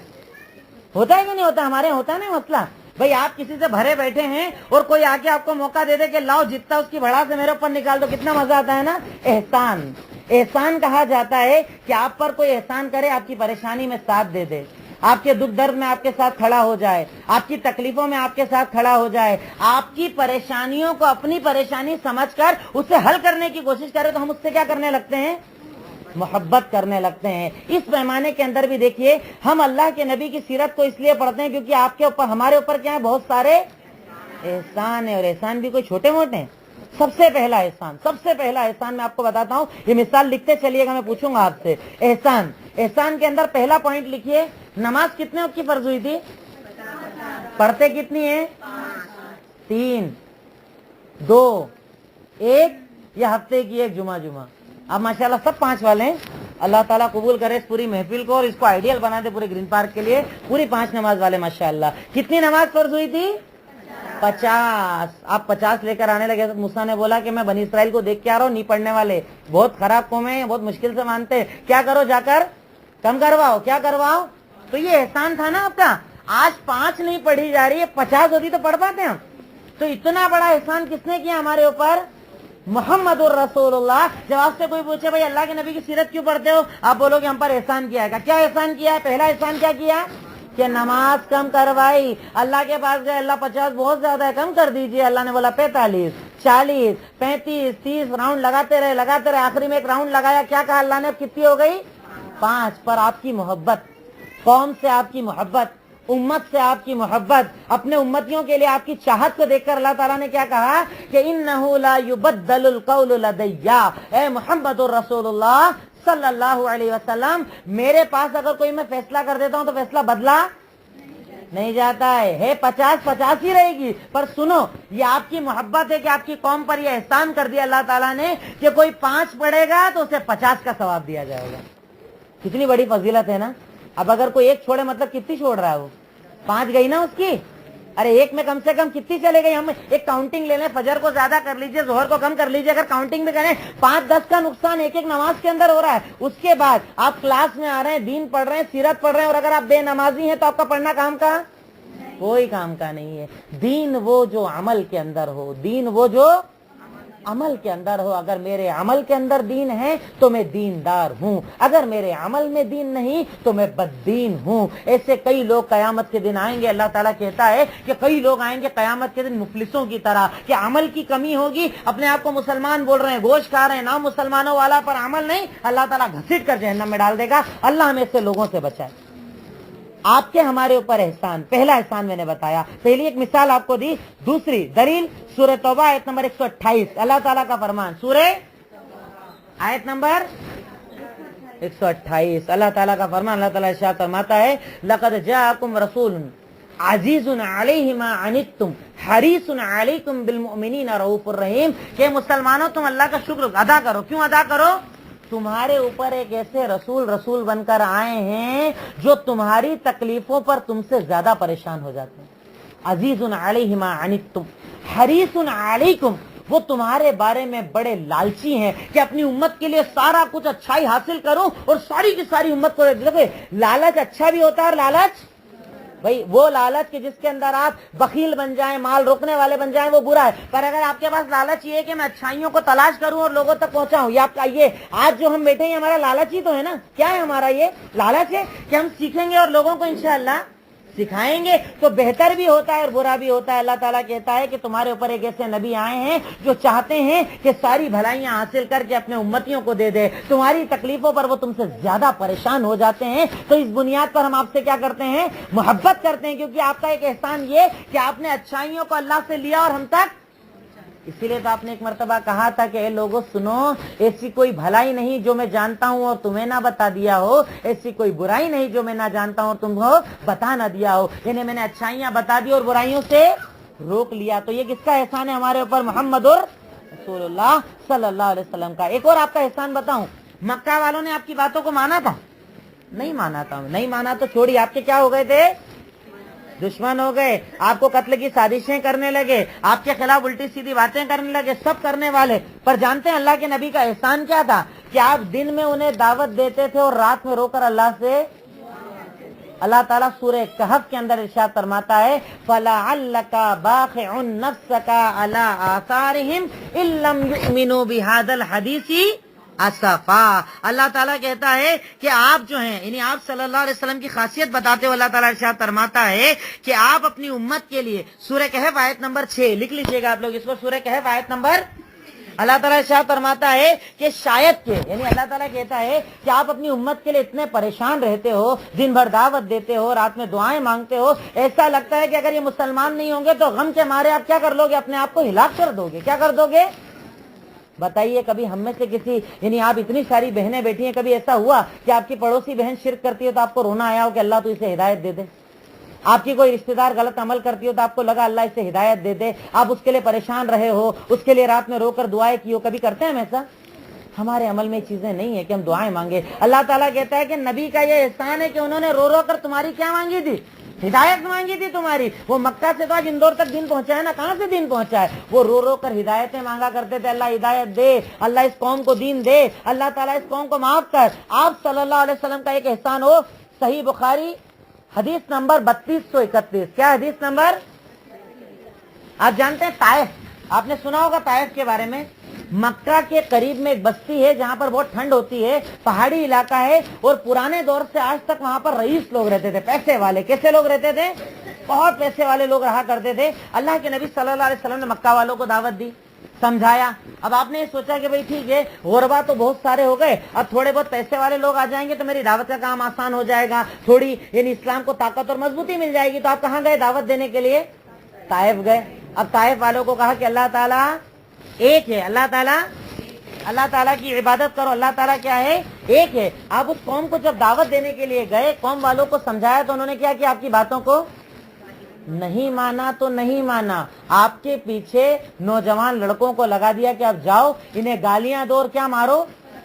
ہوتا ہے کہ نہیں ہوتا؟ ہمارے ہوتا ہے نا مسئلہ. بھائی آپ کسی سے بھرے بیٹھے ہیں اور کوئی آ کے آپ کو موقع دے دے کہ لاؤ جتنا اس کی بڑا سے میرے اوپر نکال دو, کتنا مزہ آتا ہے نا. احسان, احسان کہا جاتا ہے کہ آپ پر کوئی احسان کرے, آپ کی پریشانی میں ساتھ دے دے, آپ کے دکھ درد میں آپ کے ساتھ کھڑا ہو جائے, آپ کی تکلیفوں میں آپ کے ساتھ کھڑا ہو جائے, آپ کی پریشانیوں کو اپنی پریشانی سمجھ کر اسے حل کرنے کی کوشش کرے, تو ہم اس سے کیا کرنے لگتے ہیں؟ محبت کرنے لگتے ہیں. اس پیمانے کے اندر بھی دیکھیے, ہم اللہ کے نبی کی سیرت کو اس لیے پڑھتے ہیں کیونکہ آپ کے اوپر, ہمارے اوپر کیا ہے؟ بہت سارے احسان ہیں. اور احسان بھی کوئی چھوٹے موٹے ہیں. سب سے پہلا احسان, سب سے پہلا احسان میں آپ کو بتاتا ہوں. یہ مثال لکھتے چلیے گا, میں پوچھوں گا آپ سے. احسان, احسان کے اندر پہلا پوائنٹ لکھیے, نماز کتنے وقت کی فرض ہوئی تھی؟ پڑھتے کتنی ہے؟ 3, 2, 1, یا ہفتے کی 1 جمعہ. اب ماشاءاللہ سب 5 والے ہیں. اللہ تعالیٰ قبول کرے اس پوری محفل کو اور اس کو آئیڈیل بنا دے پورے گرین پارک کے لیے. پوری 5 نماز والے ماشاءاللہ. کتنی نماز فرض ہوئی تھی؟ 50. آپ 50 لے کر آنے لگے. تو موسیٰ نے بولا کہ میں بنی اسرائیل کو دیکھ کے آ رہا ہوں, نہیں پڑھنے والے, بہت خراب قوم ہے, بہت مشکل سے مانتے ہیں, کیا کرو جا کر کم کرواؤ. کیا کرواؤ؟ تو یہ احسان تھا نا آپ کا. آج 5 نہیں پڑھی جا رہی ہے, 50 ہوتی تو پڑھ پاتے ہم. تو اتنا بڑا احسان کس نے کیا ہمارے اوپر؟ محمد الرسول اللہ. جب آپ سے کوئی پوچھے بھائی اللہ کے نبی کی سیرت کیوں پڑھتے ہو, آپ بولو کہ ہم پر احسان کیا ہے. کیا احسان کیا ہے؟ پہلا احسان کیا کیا کہ نماز کم کروائی. اللہ کے پاس گئے, اللہ 50 بہت زیادہ ہے, کم کر دیجئے. اللہ نے بولا 45, 40, 35, 30 راؤنڈ لگاتے رہے. آخری میں 1 راؤنڈ لگایا, کیا کہا اللہ نے؟ کتنی ہو گئی؟ 5. پر آپ کی محبت, قوم سے آپ کی محبت, امت سے آپ کی محبت, اپنے امتیوں کے لیے آپ کی چاہت کو دیکھ کر اللہ تعالیٰ نے کیا کہا کہ انہ لا یبدل القول لدیا. اے محمد الرسول اللہ صلی اللہ علیہ وسلم, میرے پاس اگر کوئی میں فیصلہ کر دیتا ہوں تو فیصلہ بدلا نہیں جاتا ہے. 50 ہی رہے گی. پر سنو, یہ آپ کی محبت ہے کہ آپ کی قوم پر یہ احسان کر دیا اللہ تعالیٰ نے کہ کوئی 5 پڑھے گا تو اسے 50 کا ثواب دیا جائے گا. کتنی بڑی فضیلت ہے نا. اب اگر کوئی 1 چھوڑے, مطلب کتنی چھوڑ رہا ہے وہ؟ 5 گئی نا اس کی. ارے 1 میں کم سے کم کتنی چلے گئی؟ ہم ایک کاؤنٹنگ لے لیں, فجر کو زیادہ کر لیجئے, ظہر کو کم کر لیجئے. اگر کاؤنٹنگ میں کریں 5-10 کا نقصان ایک نماز کے اندر ہو رہا ہے. اس کے بعد آپ کلاس میں آ رہے ہیں, دین پڑھ رہے ہیں, سیرت پڑھ رہے ہیں, اور اگر آپ بے نمازی ہیں تو آپ کا پڑھنا کام کا کوئی کام کا نہیں ہے. دین وہ جو عمل کے اندر ہو, دین وہ جو عمل کے اندر ہو. اگر میرے عمل کے اندر دین ہے تو میں دیندار ہوں, اگر میرے عمل میں دین نہیں تو میں بددین ہوں. ایسے کئی لوگ قیامت کے دن آئیں گے. اللہ تعالیٰ کہتا ہے کہ کئی لوگ آئیں گے قیامت کے دن مفلسوں کی طرح, کہ عمل کی کمی ہوگی, اپنے آپ کو مسلمان بول رہے ہیں, گوشت کھا رہے ہیں, نام مسلمانوں والا پر عمل نہیں. اللہ تعالیٰ گھسیٹ کر جہنم میں ڈال دے گا. اللہ ہمیں ایسے لوگوں سے بچائے. آپ کے ہمارے اوپر احسان, پہلا احسان میں نے بتایا, پہلی ایک مثال آپ کو دی. دوسری دلیل سورہ توبہ آیت نمبر 128, اللہ تعالیٰ کا فرمان. سورہ آیت نمبر 128, اللہ تعالیٰ کا فرمان. اللہ تعالیٰ ارشاد فرماتا ہے, لقد جاءکم رسول عزیز علیہ ما عنتم حریص علیکم بالمؤمنین رؤوف الرحیم. کہ مسلمانوں تم اللہ کا شکر ادا کرو. کیوں ادا کرو؟ تمہارے اوپر ایک ایسے رسول بن کر آئے ہیں جو تمہاری تکلیفوں پر تم سے زیادہ پریشان ہو جاتے ہیں. عزیز علیہ ما عنتم حریص علیکم, وہ تمہارے بارے میں بڑے لالچی ہیں کہ اپنی امت کے لیے سارا کچھ اچھائی حاصل کروں اور ساری کی ساری امت کو. لالچ اچھا بھی ہوتا ہے, اور لالچ بھائی وہ لالچ کہ جس کے اندر آپ بخیل بن جائیں, مال روکنے والے بن جائیں, وہ برا ہے. پر اگر آپ کے پاس لالچ یہ ہے کہ میں اچھائیوں کو تلاش کروں اور لوگوں تک پہنچاؤں, یہ آپ کا یہ آج جو ہم بیٹھے ہیں ہمارا لالچ ہی تو ہے نا. کیا ہے ہمارا یہ لالچ؟ ہے کہ ہم سیکھیں گے اور لوگوں کو انشاءاللہ सिखाएंगे तो बेहतर भी होता है और बुरा भी होता है। अल्लाह ताला कहता है कि तुम्हारे ऊपर एक ऐसे नबी आए हैं जो चाहते हैं कि सारी भलाइयां हासिल करके अपने उम्मतियों को दे दे, तुम्हारी तकलीफों पर वो तुमसे ज्यादा परेशान हो जाते हैं। तो इस बुनियाद पर हम आपसे क्या करते हैं, मोहब्बत करते हैं, क्योंकि आपका एक एहसान ये कि आपने अच्छाइयों को अल्लाह से लिया और हम तक। इसीलिए तो आपने एक मर्तबा कहा था कि लोगों सुनो, ऐसी कोई भलाई नहीं जो मैं जानता हूं और तुम्हें ना बता दिया हो, ऐसी कोई बुराई नहीं जो मैं ना जानता हूं और तुमको बता ना दिया हो। यानी मैंने अच्छाइयां बता दी और बुराइयों से रोक लिया। तो ये किसका एहसान है हमारे ऊपर? मुहम्मदुर रसूलुल्लाह सल्लल्लाहु अलैहि वसल्लम का। एक और आपका एहसान बताऊं, मक्का वालों ने आपकी बातों को माना था? नहीं माना था। नहीं माना तो छोड़िए, आपके क्या हो गए थे? दुश्मन हो गए, आपको कत्ल की साजिशें करने लगे, आपके खिलाफ उल्टी सीधी बातें करने लगे, सब करने वाले। पर जानते हैं अल्लाह के नबी का एहसान क्या था? कि आप दिन में उन्हें दावत देते थे और रात में रोकर अल्लाह से। अल्लाह ताला सूरह कहफ के अंदर इरशाद फरमाता है, फलअल्लका बाखिउन नफ्सका अला आसारिहिम इल्लम युमिनु बिहादल हदीसी असफा। अल्लाह ताला कहता है कि आप जो हैं, यानी आप सल्लल्लाहु अलैहि वसल्लम की खासियत बताते हुए अल्लाह ताला इरशाद फरमाता है कि आप अपनी उम्मत के लिए, सूरह कहफ आयत नंबर 6 लिख लीजिएगा आप लोग इसको, सूरह कहफ आयत नंबर। अल्लाह ताला इरशाद फरमाता है कि शायद के, यानी अल्लाह ताला कहता है कि आप अपनी उम्मत के लिए इतने परेशान रहते हो, दिन भर दावत देते हो, रात में दुआएं मांगते हो, ऐसा लगता है कि अगर ये मुसलमान नहीं होंगे तो गम के मारे आप क्या कर लोगे? अपने आप को हिलाक कर दोगे। क्या कर दोगे? बताइए, कभी हम में से किसी, यानी आप इतनी सारी बहनें बैठी हैं, कभी ऐसा हुआ कि आपकी पड़ोसी बहन शिरक करती है तो आपको रोना आया हो कि अल्लाह तो इसे हिदायत दे दे? आपकी कोई रिश्तेदार गलत अमल करती हो तो आपको लगा अल्लाह इसे हिदायत दे दे, आप उसके लिए परेशान रहे हो, उसके लिए रात में रोकर दुआएं की हो? कभी करते हैं हम ऐसा? हमारे अमल में चीजें नहीं है कि हम दुआएं मांगे। अल्लाह ताला कहता है कि नबी का ये एहसान है कि उन्होंने रो रो कर तुम्हारी क्या मांगी थी? हिदायत मांगी थी तुम्हारी। वो मक्का से तो आज इंदौर तक दिन पहुंचा है ना, कहां से दिन पहुंचा है? वो रो रो कर हिदायतें मांगा करते थे, अल्लाह हिदायत दे, अल्लाह इस कौम को दीन दे, अल्लाह ताला इस कौम को माफ कर। आप सल्लल्लाहु अलैहि वसल्लम का एक एहसान हो, सही बुखारी हदीस नंबर 3231। क्या हदीस नंबर? आप जानते हैं ताइफ, आपने सुना होगा ताइफ के बारे में। मक्का के करीब में एक बस्ती है जहां पर बहुत ठंड होती है, पहाड़ी इलाका है, और पुराने दौर से आज तक वहां पर रईस लोग रहते थे, पैसे वाले। कैसे लोग रहते थे? बहुत पैसे वाले लोग रहा करते थे। अल्लाह के नबी सल्लल्लाहु अलैहि वसल्लम ने मक्का वालों को दावत दी, समझाया। अब आपने ये सोचा कि भाई ठीक है, गुरबा तो बहुत सारे हो गए, अब थोड़े बहुत पैसे वाले लोग आ जाएंगे तो मेरी दावत का काम आसान हो जाएगा, थोड़ी यानी इस्लाम को ताकत और मजबूती मिल जाएगी। तो आप कहाँ गए दावत देने के लिए? ताइफ गए। अब ताइफ वालों को कहा कि अल्लाह ताला एक है, अल्लाह ताला की इबादत करो, अल्लाह ताला क्या है? एक है। आप उस कौम को जब दावत देने के लिए गए, कौम वालों को समझाया तो उन्होंने क्या किया? आपकी बातों को नहीं माना तो नहीं माना, आपके पीछे नौजवान लड़कों को लगा दिया कि आप जाओ, इन्हें गालियां दो और क्या मारो?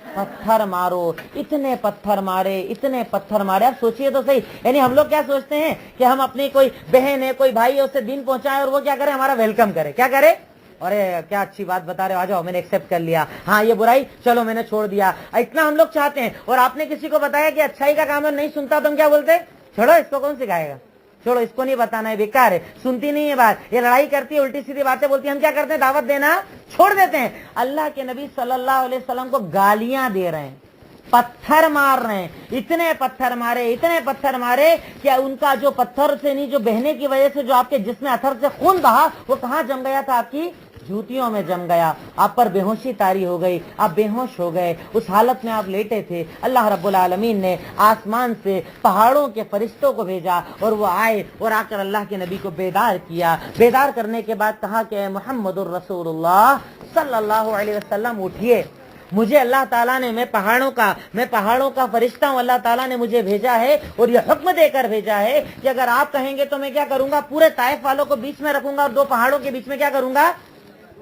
पत्थर मारो। इतने पत्थर मारे, इतने पत्थर मारे। आप सोचिए तो सही, यानी हम लोग क्या सोचते हैं कि हम अपनी कोई बहन है, कोई भाई है, उससे दिन पहुंचाए और वो क्या करे? हमारा वेलकम करे। क्या करे? अरे क्या अच्छी बात बता रहे हो, आ जाओ, मैंने एक्सेप्ट कर लिया। हाँ ये बुराई, चलो मैंने छोड़ दिया। इतना हम लोग चाहते हैं। और आपने किसी को बताया कि अच्छाई का काम है, नहीं सुनता तो हम क्या बोलते? छोड़ो, इसको कौन सिखाएगा, छोड़ो, इसको नहीं बताना है, बेकार है, सुनती नहीं है बात, ये लड़ाई करती है, उल्टी सीधी बातें बोलती है। हम क्या करते हैं? दावत देना छोड़ देते हैं। अल्लाह के नबी सल्लल्लाहु अलैहि वसल्लम को गालियां दे रहे हैं, पत्थर मार रहे हैं। इतने पत्थर मारे, इतने पत्थर मारे कि उनका जो पत्थर से नहीं, जो बहने की वजह से जो आपके जिसमें अथर से खून बहा, वो कहाँ जम गया था? आपकी जूतियों में जम गया। आप पर बेहोशी तारी हो गई, आप बेहोश हो गए। उस हालत में आप लेटे थे। अल्लाह रब्बुल आलमीन ने आसमान से पहाड़ों के फरिश्तों को भेजा और वो आए और आकर अल्लाह के नबी को बेदार किया। बेदार करने के बाद कहा कि मुहम्मदुर रसूलुल्लाह सल्लल्लाहु अलैहि वसल्लम उठिए, मुझे अल्लाह ताला ने, मैं पहाड़ों का फरिश्ता हूँ, अल्लाह ताला ने मुझे भेजा है और ये हुक्म देकर भेजा है कि अगर आप कहेंगे तो मैं क्या करूंगा? पूरे ताइफ वालों को बीच में रखूंगा और दो पहाड़ों के बीच में क्या करूंगा?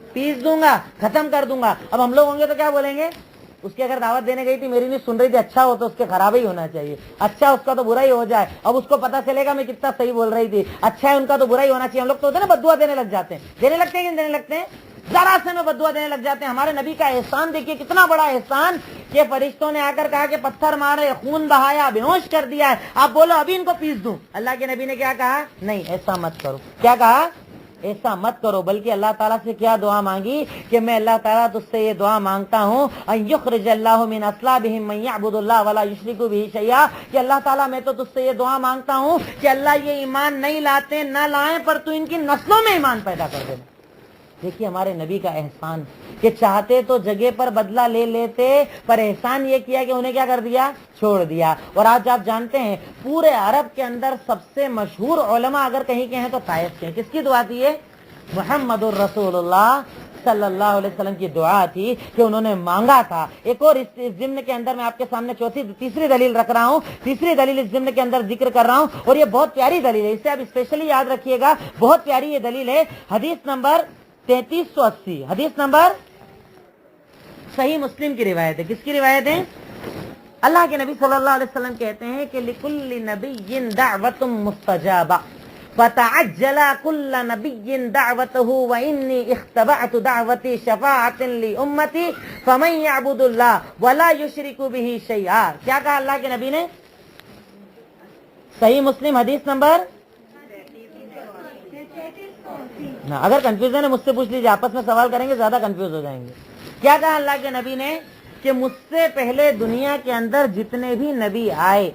पीस दूंगा, खत्म कर दूंगा। अब हम लोग होंगे तो क्या बोलेंगे? उसकी अगर दावत देने गई थी, मेरी नहीं सुन रही थी, अच्छा हो तो उसके खराब ही होना चाहिए, अच्छा उसका तो बुरा ही हो जाए। अब उसको पता चलेगा मैं कितना सही बोल रही थी, अच्छा है उनका तो बुरा ही होना चाहिए। हम लोग तो होते हैं ना, बद्दुआ देने लग जाते हैं, देने लगते हैं कि देने लगते हैं, जरा से में बद्दुआ देने लग जाते हैं। हमारे नबी का एहसान देखिए, कितना बड़ा एहसान कि फरिश्तों ने आकर कहा कि पत्थर मारे, खून बहाया, बेहोश कर दिया है, आप बोलो अभी इनको पीस दूं। अल्लाह के नबी ने क्या कहा? नहीं, ऐसा मत करो। क्या कहा? ऐसा मत करो, बल्कि अल्लाह ताला से क्या दुआ मांगी कि मैं अल्लाह ताला तुझसे ये दुआ मांगता हूँ युखरिजल्लाहु मिन अस्लाबिहिम मन यअबुदुल्लाह वला युशरिकु बिही शैया, कि अल्लाह ताला मैं तो तुझसे ये दुआ मांगता हूँ कि अल्लाह ये ईमान नहीं लाते न लाएं, पर तू इनकी नस्लों में ईमान पैदा कर देना। देखिए हमारे नबी का एहसान कि चाहते तो जगह पर बदला ले लेते, पर एहसान ये किया कि उन्हें क्या कर दिया, छोड़ दिया। और आज आप जानते हैं पूरे अरब के अंदर सबसे मशहूर उलमा अगर कहीं के हैं तो ताइफ के। किसकी दुआ थी ये? मुहम्मदुर रसूलुल्लाह सल्लल्लाहु अलैहि वसल्लम की दुआ थी कि उन्होंने मांगा था। एक और इस जिम्न के अंदर मैं आपके सामने तीसरी दलील रख रहा हूँ, तीसरी दलील इस जिम्न के अंदर जिक्र कर रहा हूँ, और ये बहुत प्यारी दलील है, इसे आप स्पेशली याद रखिएगा, बहुत प्यारी ये दलील है। हदीस नंबर 3380, हदीस नंबर सही मुस्लिम की रिवायत है। किसकी रिवायत है? अल्लाह के नबी सल्लल्लाहु अलैहि वसल्लम कहते हैं कि लिकुल्लि नबिय्यिन दाअवतुम मुस्तजाबा फतअज्जला कुल्लु नबिय्यिन दाअवतहु व इन्नी इख्तबअतु दाअवती शफाअतन लि उम्मती फमन यअबुदुल्लाह वला युशरिकु बिही शैआ। क्या कहा अल्लाह के नबी ने? सही मुस्लिम हदीस नंबर ना, अगर कंफ्यूजन है मुझसे पूछ लीजिए, आपस में सवाल करेंगे ज्यादा कंफ्यूज हो जाएंगे। क्या कहा अल्लाह के नबी ने कि मुझसे पहले दुनिया के अंदर जितने भी नबी आए,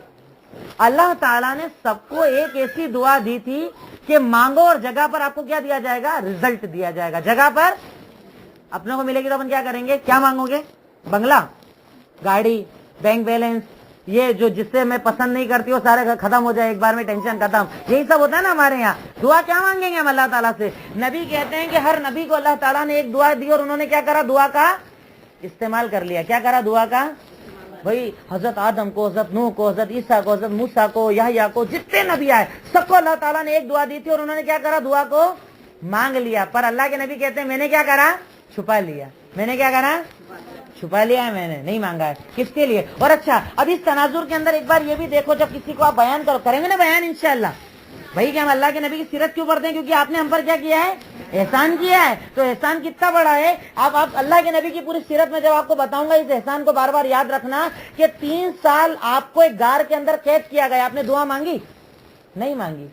अल्लाह ताला ने सबको एक ऐसी दुआ दी थी कि मांगो और जगह पर आपको क्या दिया जाएगा, रिजल्ट दिया जाएगा। जगह पर अपने को मिलेगी तो अपन क्या करेंगे, क्या मांगोगे? बंगला, गाड़ी, बैंक बैलेंस, ये जो जिससे मैं पसंद नहीं करती वो सारे खत्म हो जाए एक बार में, टेंशन खत्म, यही सब होता है ना हमारे यहाँ। दुआ क्या मांगेंगे हम अल्लाह ताला से? नबी कहते हैं कि हर नबी को अल्लाह ताला ने एक दुआ दी और उन्होंने क्या करा, दुआ का इस्तेमाल कर लिया। क्या करा दुआ का? भाई हजरत आदम को, हजरत नूह को, हजरत ईसा को, हजरत मूसा को, यहया को, जितने नबी आए सबको अल्लाह ताला ने एक दुआ दी थी और उन्होंने क्या करा, दुआ को मांग लिया। पर अल्लाह के नबी कहते हैं मैंने क्या करा, छुपा लिया। मैंने क्या करा, छुपा लिया है, मैंने नहीं मांगा है। किसके लिए? और अच्छा, अब इस तनाजुर के अंदर एक बार ये भी देखो, जब किसी को आप बयान करेंगे ना बयान इंशाअल्लाह, भाई कि हम अल्लाह के नबी की सीरत क्यों पढ़ते हैं? क्योंकि आपने हम पर क्या किया है, एहसान किया है। तो एहसान कितना बड़ा है, आप अल्लाह के नबी की पूरी सीरत में जब आपको बताऊंगा, इस एहसान को बार बार याद रखना कि 3 साल आपको एक गार के अंदर कैद किया गया, आपने दुआ मांगी? नहीं मांगी।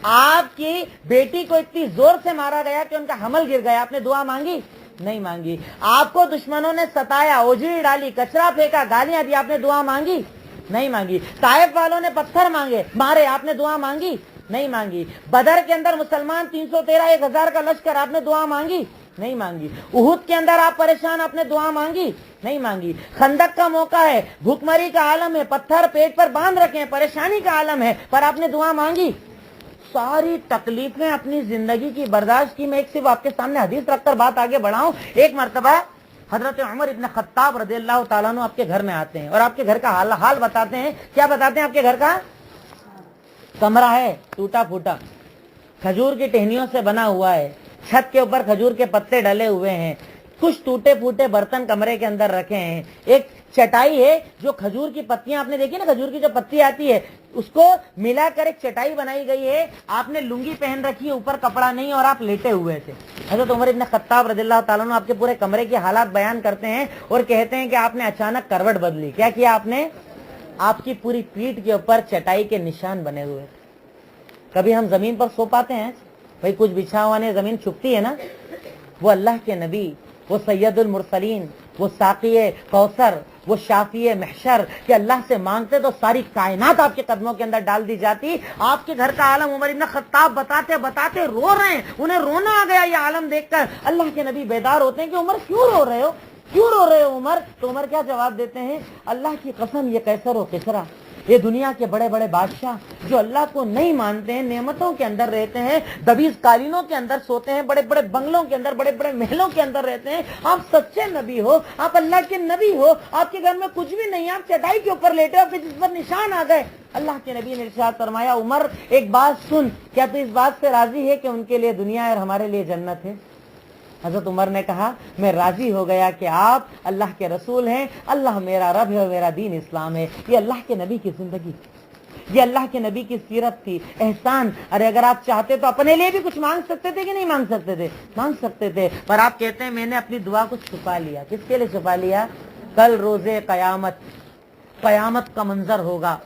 आपकी बेटी को इतनी जोर से मारा गया कि उनका हमल गिर गया, आपने दुआ मांगी? नहीं मांगी। आपको दुश्मनों ने सताया, ओजरी डाली, कचरा फेंका, गालियां दी, आपने दुआ मांगी? नहीं मांगी। ताइफ वालों ने पत्थर मारे, आपने दुआ मांगी? नहीं मांगी। बदर के अंदर मुसलमान 313 1000 का लश्कर, आपने दुआ मांगी? नहीं मांगी। उहुद के अंदर आप परेशान, आपने दुआ मांगी? नहीं मांगी। खंदक का मौका है, भूखमरी का आलम है, पत्थर पेट पर बांध रखे हैं, परेशानी का आलम है, पर आपने दुआ मांगी? सारी तकलीफें अपनी जिंदगी की बर्दाश्त की। मैं एक सिर्फ आपके सामने हदीस रखकर बात आगे बढ़ाऊं। एक मर्तबा हजरत उमर इब्न खत्ताब रज़ियल्लाहु ताला अन्हु आपके घर में आते हैं और आपके घर का हाल बताते हैं। क्या बताते हैं? आपके घर का कमरा है टूटा फूटा, खजूर की टहनियों से बना हुआ है, छत के ऊपर खजूर के पत्ते डले हुए हैं, कुछ टूटे फूटे बर्तन कमरे के अंदर रखे हैं, एक चटाई है जो खजूर की पत्तियां, आपने देखी ना खजूर की जो पत्ती आती है उसको मिलाकर एक चटाई बनाई गई है। आपने लुंगी पहन रखी है, ऊपर कपड़ा नहीं, और आप लेटे हुए थे। हज़रत उमर इब्न खत्ताब रज़ियल्लाहु ताला अन्हु आपके पूरे कमरे के हालात बयान करते हैं और कहते हैं कि आपने अचानक करवट बदली। क्या किया आपने? आपकी पूरी पीठ के ऊपर चटाई के निशान बने हुए थे। कभी हम जमीन पर सो पाते हैं भाई? कुछ बिछा हुआ नहीं, जमीन छुपती है ना। वो अल्लाह के नबी, वो सैयदुल मुरसलीन, वो साक़िए कौसर, वो शाफिए महशर कि अल्लाह से मांगते तो सारी कायनात आपके कदमों के अंदर डाल दी जाती। आपके घर का आलम उमर इब्न खत्ताब बताते बताते रो रहे हैं, उन्हें रोना आ गया ये आलम देखकर। अल्लाह के नबी बेदार होते हैं कि उमर क्यों रो रहे हो, क्यों रो रहे हो उमर? तो उमर क्या जवाब देते हैं? अल्लाह की कसम, ये कैसर व किसरा, ये दुनिया के बड़े बड़े बादशाह जो अल्लाह को नहीं मानते हैं, नेमतों के अंदर रहते हैं, दबीज कालीनों के अंदर सोते हैं, बड़े बड़े बंगलों के अंदर, बड़े बड़े महलों के अंदर रहते हैं। आप सच्चे नबी हो, आप अल्लाह के नबी हो, आपके घर में कुछ भी नहीं, आप चटाई के ऊपर लेटे हो, फिर जिस पर निशान आ गए। अल्लाह के नबी ने इरशाद फरमाया, उमर एक बात सुन, क्या तू इस बात से राजी है कि उनके लिए दुनिया और हमारे लिए जन्नत है? हजरत उमर ने कहा, मैं राजी हो गया कि आप अल्लाह के रसूल हैं, अल्लाह मेरा रब है और मेरा दीन इस्लाम है। ये अल्लाह के नबी की जिंदगी, ये अल्लाह के नबी की सीरत थी। एहसान, अरे अगर आप चाहते तो अपने लिए भी कुछ मांग सकते थे कि नहीं मांग सकते थे? मांग सकते थे, पर आप कहते हैं मैंने अपनी दुआ को छुपा लिया। किसके लिए छुपा लिया? कल रोजे कयामत, कयामत का मंजर होगा,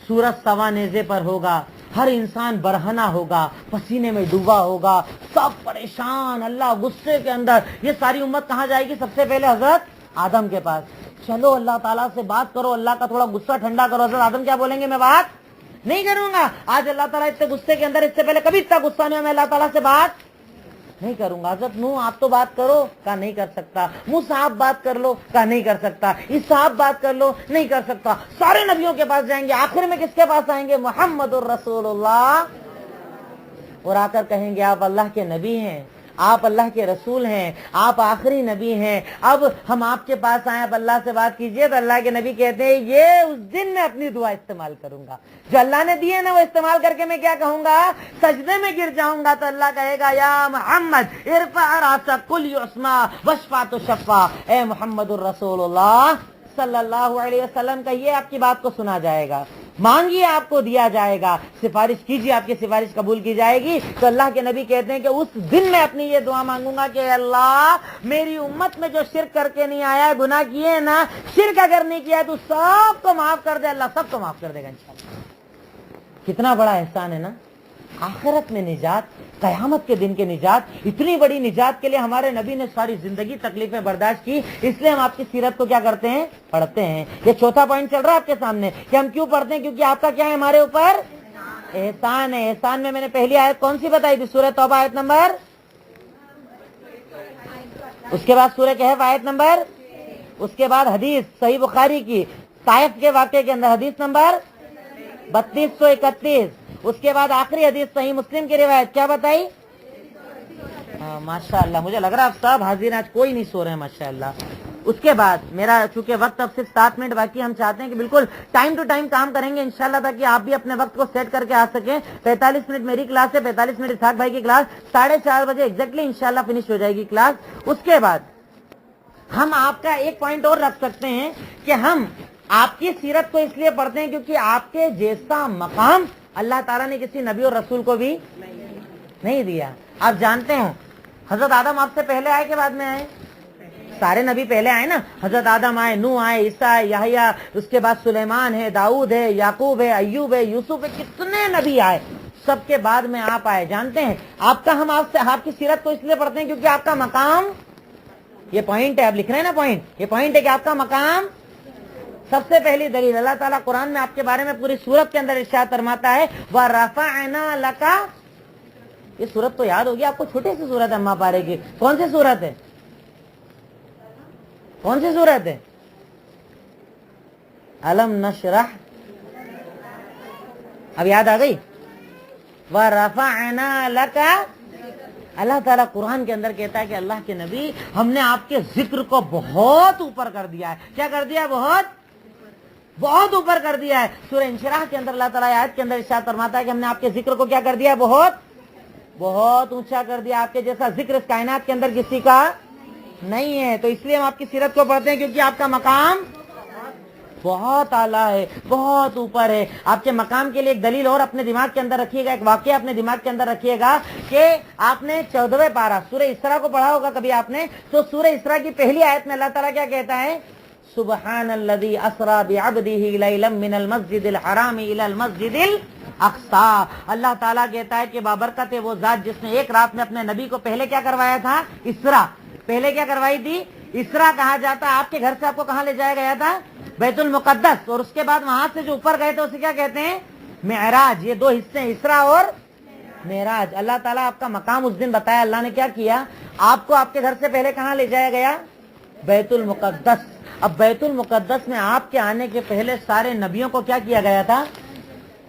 सूरज सवा नेजे पर होगा, हर इंसान बरहना होगा, पसीने में डूबा होगा, सब परेशान, अल्लाह गुस्से के अंदर। ये सारी उम्मत कहाँ जाएगी? सबसे पहले हजरत आदम के पास। चलो अल्लाह ताला से बात करो, अल्लाह का थोड़ा गुस्सा ठंडा करो। हजरत आदम क्या बोलेंगे? मैं बात नहीं करूंगा। आज अल्लाह ताला इतने गुस्से के अंदर, इससे पहले कभी इतना गुस्सा नहीं हुआ, मैं अल्लाह ताला से बात नहीं करूंगा। हजरत नूह आप तो बात करो, कहा नहीं कर सकता। मूसा आप बात कर लो, कहा नहीं कर सकता। ईसा आप बात कर लो, नहीं कर सकता। सारे नबियों के पास जाएंगे, आखिर में किसके पास आएंगे? मुहम्मदुर रसूलुल्लाह। और आकर कहेंगे आप अल्लाह के नबी हैं, आप अल्लाह के रसूल हैं, आप आखिरी नबी हैं, अब हम आपके पास आए, आप अल्लाह से बात कीजिए। तो अल्लाह के नबी कहते हैं ये उस दिन मैं अपनी दुआ इस्तेमाल करूंगा, जो अल्लाह ने दी है ना, वो इस्तेमाल करके मैं क्या कहूंगा? सजदे में गिर जाऊंगा। तो अल्लाह कहेगा या मोहम्मद इरफा रासक कुल युस्मा वशफा तो शफा। ए मोहम्मदुर रसूलुल्लाह सल्लल्लाहु अलैहि वसल्लम, कहिए आपकी बात को सुना जाएगा, मांगिए आपको दिया जाएगा, सिफारिश कीजिए आपकी सिफारिश कबूल की जाएगी। तो अल्लाह के नबी कहते हैं कि उस दिन मैं अपनी ये दुआ मांगूंगा कि अल्लाह मेरी उम्मत में जो शिरक करके नहीं आया है, गुनाह किए है ना, शिरक अगर नहीं किया है तो सबको माफ कर दे। अल्लाह सबको माफ कर देगा इंशाअल्लाह। कितना बड़ा एहसान है ना। आखिरत में निजात, कयामत के दिन के निजात, इतनी बड़ी निजात के लिए हमारे नबी ने सारी जिंदगी तकलीफें बर्दाश्त की। इसलिए हम आपकी सीरत को क्या करते हैं? पढ़ते हैं। ये चौथा पॉइंट चल रहा है आपके सामने कि हम क्यों पढ़ते हैं? क्योंकि आपका क्या है? हमारे ऊपर एहसान है। एहसान में मैंने पहली आयत कौन सी बताई थी? सूरह तौबा आयत नंबर, उसके बाद सूरह कहफ आयत नंबर, उसके बाद हदीस सही बुखारी की ताइफ के वाक़े के अंदर हदीस नंबर 3231, उसके बाद आखिरी हदीस सही मुस्लिम की रिवायत क्या बताई? माशाअल्लाह, मुझे लग रहा है आप सब हाजिर, आज कोई नहीं सो रहे हैं माशाअल्लाह। उसके बाद मेरा चूंकि वक्त अब सिर्फ 7 मिनट बाकी, हम चाहते हैं कि बिल्कुल टाइम टू टाइम काम करेंगे इंशाल्लाह, ताकि आप भी अपने वक्त को सेट करके आ सकें। 45 मिनट मेरी क्लास है, 45 मिनट इसाक भाई की क्लास, 4:30 बजे एग्जैक्टली इंशाल्लाह फिनिश हो जाएगी क्लास। उसके बाद हम आपका एक पॉइंट और रख सकते हैं कि हम आपकी सीरत को इसलिए पढ़ते हैं क्योंकि आपके जैसा मकाम अल्लाह ताला ने किसी नबी और रसूल को भी नहीं दिया। आप जानते हो हजरत आदम आपसे पहले आए कि बाद में आए? सारे नबी पहले आए ना। हजरत आदम आए, नूह आए, ईसा आए, याहिया, उसके बाद सुलेमान है, दाऊद है, याकूब है, अय्यूब है, यूसुफ है, कितने नबी आए, सबके बाद में आप आए। जानते हैं आपका, हम आपसे आपकी सीरत को इसलिए पढ़ते हैं क्योंकि आपका मकाम, ये पॉइंट है, आप लिख रहे हैं ना पॉइंट, ये पॉइंट है कि आपका मकाम। सबसे पहली दलील अल्लाह ताला कुरान में आपके बारे में पूरी सूरत के अंदर इरशाद फरमाता है व रफअना लका। ये सूरत तो याद होगी आपको, छोटी सी सूरत है अम्मा पारे की। कौन सी सूरत है? कौन सी सूरत है? अलम नशरह। अब याद आ गई? व रफअना लका। अल्लाह ताला कुरान के अंदर कहता है कि अल्लाह के नबी, हमने आपके जिक्र को बहुत ऊपर कर दिया है। क्या कर दिया? बहुत बहुत ऊपर कर दिया है। सूरह इंशिराह के अंदर अल्लाह ताला आयत के अंदर इरशाद फरमाता है कि हमने आपके जिक्र को क्या कर दिया है? बहुत बहुत ऊंचा कर दिया। आपके जैसा जिक्र इस कायनात के अंदर किसी का नहीं है। तो इसलिए हम आपकी सीरत को पढ़ते हैं क्योंकि आपका मकाम बहुत आला है, बहुत ऊपर है। आपके मकाम के लिए एक दलील और अपने दिमाग के अंदर रखिएगा, एक वाकया अपने दिमाग के अंदर रखिएगा कि आपने 14वें पारा सूरह इसरा को पढ़ा होगा कभी आपने। तो सूरह इसरा की पहली आयत में अल्लाह ताला क्या कहता है? सुबहानल्लज़ी असरा बिअब्दिही लैलन मिनल मस्जिदिल हराम इलल मस्जिदिल अक्सा। अल्लाह ताला कहता है कि बाबरकत है वो जात जिसने एक रात में अपने नबी को पहले क्या करवाया था? इसरा। पहले क्या करवाई थी? इसरा कहा जाता। आपके घर से आपको कहाँ ले जाया गया था? बैतुल मुकद्दस। और उसके बाद वहां से जो ऊपर गए थे उसे क्या कहते हैं? मेराज। ये दो हिस्से, इसरा और मेराज। अल्लाह ताला आपका मकाम उस दिन बताया। अल्लाह ने क्या किया? आपको आपके घर से पहले कहाँ ले जाया गया? बैतुल मुकद्दस। अब बैतुल मुकद्दस में आपके आने के पहले सारे नबियों को क्या किया गया था?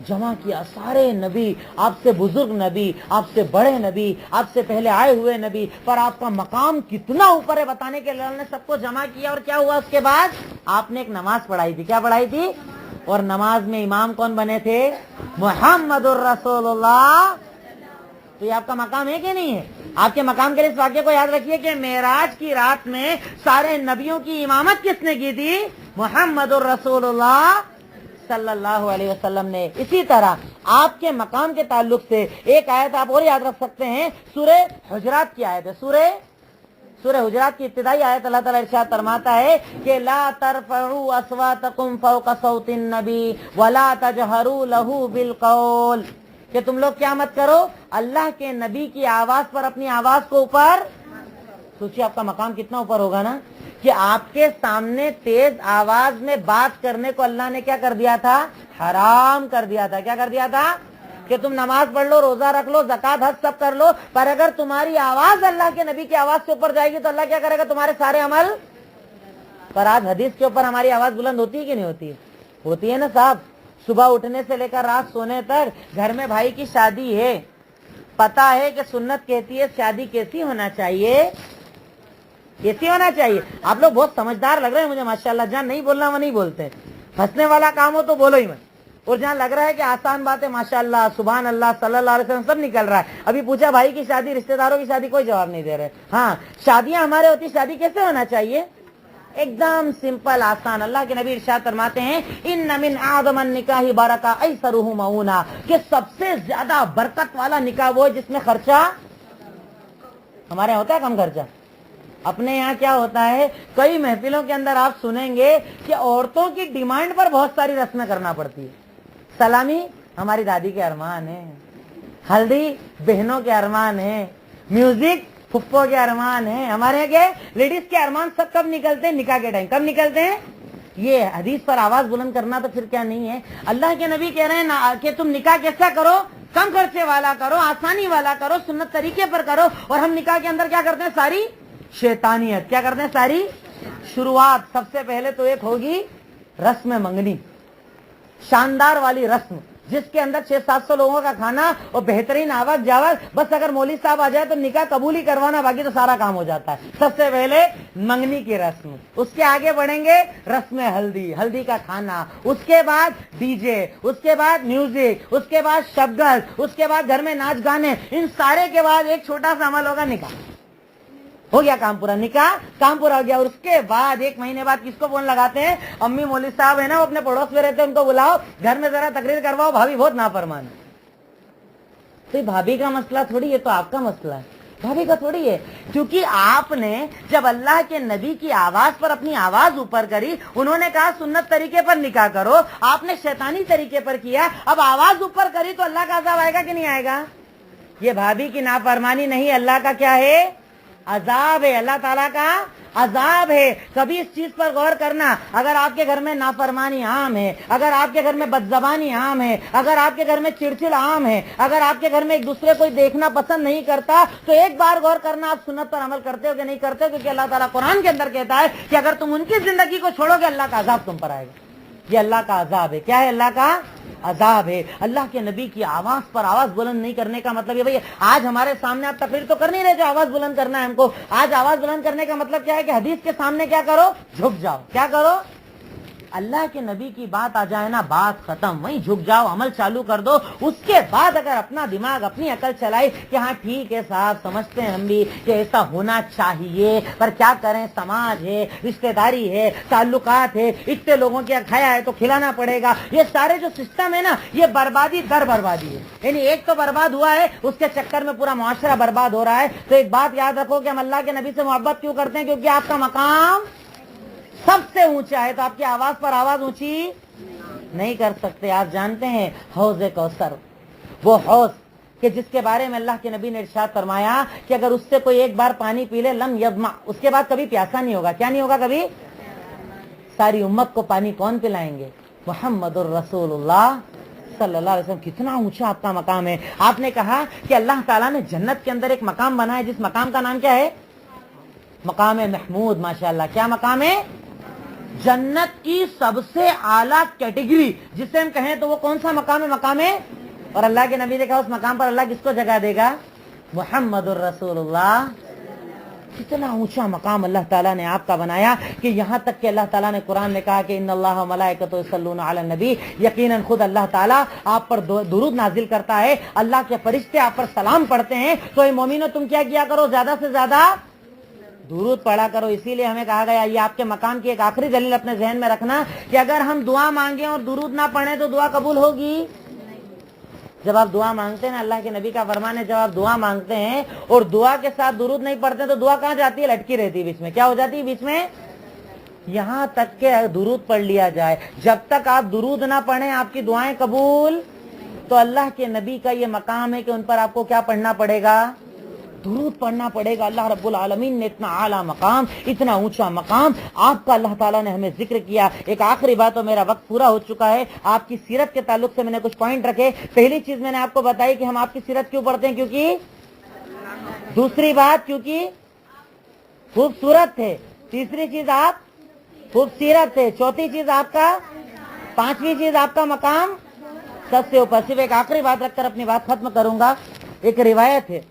जमा किया। सारे नबी, आपसे बुजुर्ग नबी, आपसे बड़े नबी, आपसे पहले आए हुए नबी, पर आपका मकाम कितना ऊपर है बताने के लिए अल्लाह ने सबको जमा किया। और क्या हुआ उसके बाद? आपने एक नमाज पढ़ाई थी। क्या पढ़ाई थी? और नमाज में इमाम कौन बने थे? मुहम्मदुर रसूलुल्लाह। तो ये आपका मकाम है कि नहीं है? आपके मकाम के लिए इस वाक्य को याद रखिए कि मेराज की रात में सारे नबियों की इमामत किसने की थी? मुहम्मदुर रसूलुल्लाह सल्लल्लाहु अलैहि वसल्लम ने। इसी तरह आपके मकाम के ताल्लुक से एक आयत आप और याद रख सकते हैं, सूरह हुजरात की आयत है। सूरह हुजरात की इब्तिदाई आयत अल्लाह ताला इरशाद फरमाता है कि ला तरफउ अस्वातकुम फौका सौतिन नबी वला तजहरू लहू बिल कौल। کہ तुम लोग क्या मत करो, अल्लाह के नबी की आवाज पर अपनी आवाज को ऊपर, सोचिए आपका मकाम कितना ऊपर होगा ना, कि आपके सामने तेज आवाज में बात करने को अल्लाह ने क्या कर दिया था, हराम कर दिया था। क्या कर दिया था कि तुम नमाज पढ़ लो, रोजा रख लो, ज़कात हज सब कर लो, पर अगर तुम्हारी आवाज अल्लाह के नबी की आवाज के ऊपर जाएगी तो अल्लाह क्या करेगा, तुम्हारे सारे अमल। पर आज हदीस के ऊपर हमारी आवाज बुलंद होती है कि नहीं होती है? होती है ना साहब। सुबह उठने से लेकर रात सोने तक घर में भाई की शादी है, पता है कि सुन्नत कहती है शादी कैसी होना चाहिए, कैसी होना चाहिए। आप लोग बहुत समझदार लग रहे हैं मुझे माशाल्लाह। जहाँ नहीं बोलना वो नहीं बोलते, हंसने वाला काम हो तो बोलो ही मत, और जहाँ लग रहा है कि आसान बात है माशाल्लाह सुभान अल्लाह सल्लल्लाहु अलैहि वसल्लम सब निकल रहा है। अभी पूछा भाई की शादी, रिश्तेदारों की शादी, कोई जवाब नहीं दे रहे। हाँ, शादियां हमारे होती, शादी कैसे होना चाहिए, एकदम सिंपल आसान। अल्लाह के नबी इरशाद फरमाते हैं इन्न मिन आज़मन निकाही बरका ऐसरुहु मऊना, कि सबसे ज्यादा बरकत वाला निकाह वो है जिसमें खर्चा, हमारे यहाँ होता है कम खर्चा, अपने यहाँ क्या होता है, कई महफिलों के अंदर आप सुनेंगे कि औरतों की डिमांड पर बहुत सारी रस्में करना पड़ती है। सलामी हमारी दादी के अरमान है, हल्दी बहनों के अरमान है, म्यूजिक फुफ्फो के अरमान है। हमारे यहाँ के लेडीज के अरमान सब कब निकलते हैं, निकाह के टाइम। कब निकलते हैं? ये हदीस पर आवाज बुलंद करना तो फिर क्या नहीं है। अल्लाह के नबी कह रहे हैं ना कि तुम निकाह कैसा करो, कम खर्चे वाला करो, आसानी वाला करो, सुन्नत तरीके पर करो। और हम निकाह के अंदर क्या करते हैं, सारी शैतानियत क्या करते हैं, सारी शुरुआत। सबसे पहले तो एक होगी रस्म मंगनी, शानदार वाली रस्म, जिसके अंदर 600-700 लोगों का खाना और बेहतरीन आवक जावक। बस अगर मौलवी साहब आ जाए तो निकाह कबूल ही करवाना, बाकी तो सारा काम हो जाता है। सबसे पहले मंगनी की रस्म, उसके आगे बढ़ेंगे रस्म हल्दी, हल्दी का खाना, उसके बाद डीजे, उसके बाद म्यूजिक, उसके बाद शबगल, उसके बाद घर में नाच गाने। इन सारे के बाद एक छोटा सा अमल होगा, निकाह। हो गया काम पूरा, निकाह काम पूरा हो गया। और उसके बाद 1 महीने बाद किसको फोन लगाते हैं, अम्मी मौलवी साहब है ना, वो अपने पड़ोस में रहते हैं, उनको बुलाओ, घर में जरा तकरीर करवाओ, भाभी बहुत नाफरमान है। तो भाभी का मसला थोड़ी है, तो आपका मसला है, भाभी का थोड़ी है। क्योंकि आपने जब अल्लाह के नबी की आवाज पर अपनी आवाज ऊपर करी, उन्होंने कहा सुन्नत तरीके पर निकाह करो, आपने शैतानी तरीके पर किया, अब आवाज ऊपर करी तो अल्लाह का अज़ाब आएगा कि नहीं आएगा? ये भाभी की नाफरमानी नहीं, अल्लाह का क्या है, अजाब है, अल्लाह ताला का अजाब है। कभी इस चीज पर गौर करना, अगर आपके घर में नाफरमानी आम है, अगर आपके घर में बदजबानी आम है, अगर आपके घर में चिड़चिड़ आम है, अगर आपके घर में एक दूसरे को देखना पसंद नहीं करता, तो एक बार गौर करना आप सुन्नत पर अमल करते हो कि नहीं करते हो। क्योंकि अल्लाह ताला कुरान के अंदर कहता है कि अगर तुम उनकी जिंदगी को छोड़ोगे अल्लाह का अजाब तुम पर आएगा। ये अल्लाह का अजाब है। क्या है? अल्लाह का अजाब है। अल्लाह के नबी की आवाज पर आवाज बुलंद नहीं करने का मतलब ये, भाई आज हमारे सामने आप तकरीर तो कर नहीं रहे जो आवाज बुलंद करना है हमको। आज आवाज बुलंद करने का मतलब क्या है कि हदीस के सामने क्या करो, झुक जाओ। क्या करो? अल्लाह के नबी की बात आ जाए ना, बात खत्म, वहीं झुक जाओ, अमल चालू कर दो। उसके बाद अगर अपना दिमाग अपनी अकल चलाई कि हाँ ठीक है साहब, समझते हैं हम भी कि ऐसा होना चाहिए, पर क्या करें, समाज है, रिश्तेदारी है, ताल्लुकात है, इतने लोगों की खाया है तो खिलाना पड़ेगा, ये सारे जो सिस्टम है ना, ये बर्बादी दर बर्बादी है। यानी एक तो बर्बाद हुआ है, उसके चक्कर में पूरा मुआशरा बर्बाद हो रहा है। तो एक बात याद रखो कि हम अल्लाह के नबी से मोहब्बत क्यों करते हैं? क्योंकि आपका मकाम सबसे ऊंचा है, तो आपकी आवाज पर आवाज ऊंची नहीं कर सकते। आप जानते हैं हौज़े कौसर, वो हौज कि जिसके बारे में अल्लाह के नबी ने इरशाद फरमाया कि अगर उससे कोई एक बार पानी पी ले लम यज़मा, उसके बाद कभी प्यासा नहीं होगा। क्या नहीं होगा कभी? सारी उम्मत को पानी कौन पिलाएंगे? मुहम्मदुर रसूलुल्लाह सल्लल्लाहु अलैहि वसल्लम। कितना ऊंचा आपका मकाम है। आपने कहा कि अल्लाह ताला ने जन्नत के अंदर एक मकाम बनाया, जिस मकाम का नाम क्या है? मकाम महमूद। माशाअल्लाह, क्या मकाम है? जन्नत की सबसे आला कैटेगरी जिसे हम कहें तो वो कौन सा मकाम है? मकाम है। और अल्लाह के नबी ने कहा उस मकाम पर अल्लाह किसको जगह देगा? मुहम्मदुर रसूलुल्लाह। कितना ऊंचा मकाम अल्लाह ताला ने आपका बनाया कि यहाँ तक कि अल्लाह ताला ने कुरान में कहा कि इन्नल्लाह व मलाइकतुहु यसल्लूना अलन नबी, यकीनन खुद अल्लाह ताला आप पर दुरूद नाजिल करता है, अल्लाह के फरिश्ते आप पर सलाम पढ़ते हैं। तो ये मोमिनो तुम क्या किया करो? ज्यादा से ज्यादा दुरूद पढ़ा करो। इसीलिए हमें कहा गया, ये आपके मकाम की एक आखिरी दलील अपने जहन में रखना कि अगर हम दुआ मांगे और दुरूद ना पढ़े तो दुआ कबूल होगी? जब आप दुआ मांगते हैं ना, अल्लाह के नबी का फरमान है, जब आप दुआ मांगते हैं और दुआ के साथ दुरूद नहीं पढ़ते तो दुआ कहाँ जाती है? लटकी रहती है बीच में। क्या हो जाती है बीच में? यहाँ तक के दुरूद पढ़ लिया जाए, जब तक आप दुरूद ना पढ़े आपकी दुआएं कबूल तो अल्लाह के नबी का ये मकाम है कि उन पर आपको क्या पढ़ना पड़ेगा, दुरूद पढ़ना पड़ेगा। अल्लाह रब्बुल आलमीन ने इतना आला मकाम, इतना ऊंचा मकाम आपका अल्लाह ताला ने हमें जिक्र किया। एक आखिरी बात, और मेरा वक्त पूरा हो चुका है, आपकी सीरत के ताल्लुक से मैंने कुछ पॉइंट रखे। पहली चीज मैंने आपको बताई कि हम आपकी सीरत क्यों पढ़ते हैं, क्योंकि, दूसरी बात क्योंकि खूबसूरत थे, तीसरी चीज आप खूबसूरत थे, चौथी चीज आपका, पांचवी चीज आपका मकाम सबसे ऊपर। सिर्फ एक आखिरी बात रखकर अपनी बात खत्म करूंगा। एक रिवायत है,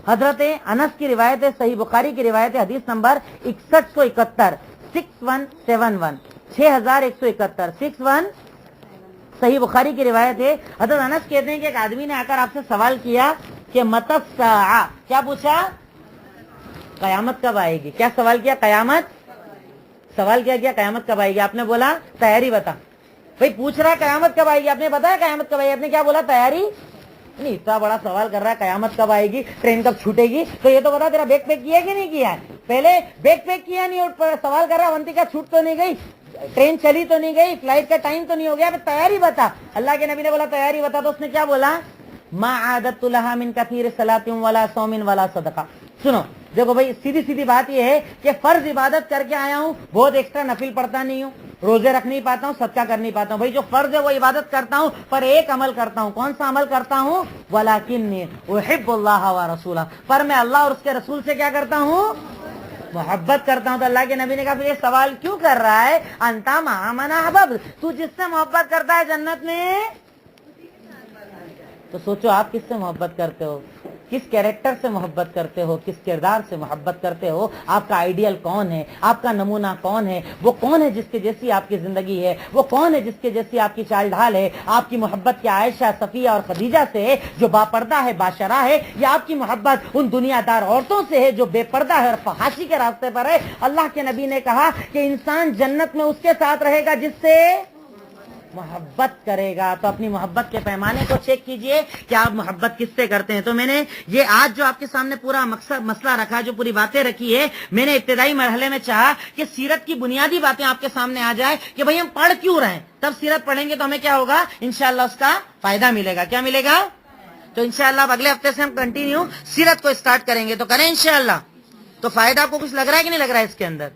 हजरत अनस की रिवायत है, सही बुखारी की रिवायत है, हदीस नंबर 6171, 6171, 6171, 61, सही बुखारी की रिवायत है। हजरत अनस कहते हैं कि एक आदमी ने आकर आपसे सवाल किया कि मतस्सा, क्या पूछा, कयामत कब आएगी। क्या सवाल किया, कयामत, सवाल क्या किया, कयामत कब आएगी। आपने बोला तैयारी बता। भाई पूछ रहा है कयामत कब आएगी, आपने बताया कयामत कब आएगी, आपने क्या बोला, तैयारी नहीं। इतना बड़ा सवाल कर रहा है, कयामत कब आएगी, ट्रेन कब छूटेगी, तो ये तो बता तेरा बैग पैक किया कि नहीं किया है। पहले बैग पैक किया नहीं और सवाल कर रहा है अवंतिका छूट तो नहीं गई, ट्रेन चली तो नहीं गई, फ्लाइट का टाइम तो नहीं हो गया, तैयारी बता। अल्लाह के नबी ने बोला तैयारी बता, तो उसने क्या बोला, मा आदतु लहा मिन कसीर सलातिन वला सौमिन वला सदका। सुनो देखो भाई, सीधी सीधी बात यह है कि फर्ज इबादत करके आया हूँ, बहुत एक्स्ट्रा नफिल पढ़ता नहीं हूँ, रोजे रख नहीं पाता हूँ, सदका कर नहीं पाता हूँ। भाई जो फर्ज है वो इबादत करता हूँ, पर एक अमल करता हूँ। कौन सा अमल करता हूँ, वलाकिन्नी उहिब्बुल्लाह व रसूला, पर मैं अल्लाह और उसके रसूल से क्या करता हूँ, मोहब्बत करता हूँ। तो अल्लाह के नबी ने कहा फिर ये सवाल क्यों कर रहा है, अंता मामना अहबब, तू जिससे मोहब्बत करता है जन्नत में। तो सोचो आप किससे मोहब्बत करते हो, किस कैरेक्टर से मोहब्बत करते हो, किस किरदार से मोहब्बत करते हो, आपका आइडियल कौन है, आपका नमूना कौन है, वो कौन है जिसके जैसी आपकी जिंदगी है, वो कौन है जिसके जैसी आपकी चाल ढाल है। आपकी मोहब्बत क्या आयशा, सफिया और खदीजा से है जो बापर्दा है, बाशरा है, या आपकी मोहब्बत उन दुनियादार औरतों से है जो बेपर्दा है और फहाशी के रास्ते पर है। अल्लाह के नबी ने कहा कि इंसान जन्नत में उसके साथ रहेगा जिससे मोहब्बत करेगा। तो अपनी मोहब्बत के पैमाने को चेक कीजिए कि आप मोहब्बत किससे करते हैं। तो मैंने ये आज जो आपके सामने पूरा मसला रखा, जो पूरी बातें रखी है, मैंने इब्तिदाई मरहले में चाहा कि सीरत की बुनियादी बातें आपके सामने आ जाए कि भाई हम पढ़ क्यों रहे हैं। तब सीरत पढ़ेंगे तो हमें क्या होगा, इंशाअल्लाह उसका फायदा मिलेगा। क्या मिलेगा, तो इंशाअल्लाह अगले हफ्ते से हम कंटिन्यू सीरत को स्टार्ट करेंगे, तो करें इंशाअल्लाह। तो फायदा आपको कुछ लग रहा है कि नहीं लग रहा है इसके अंदर।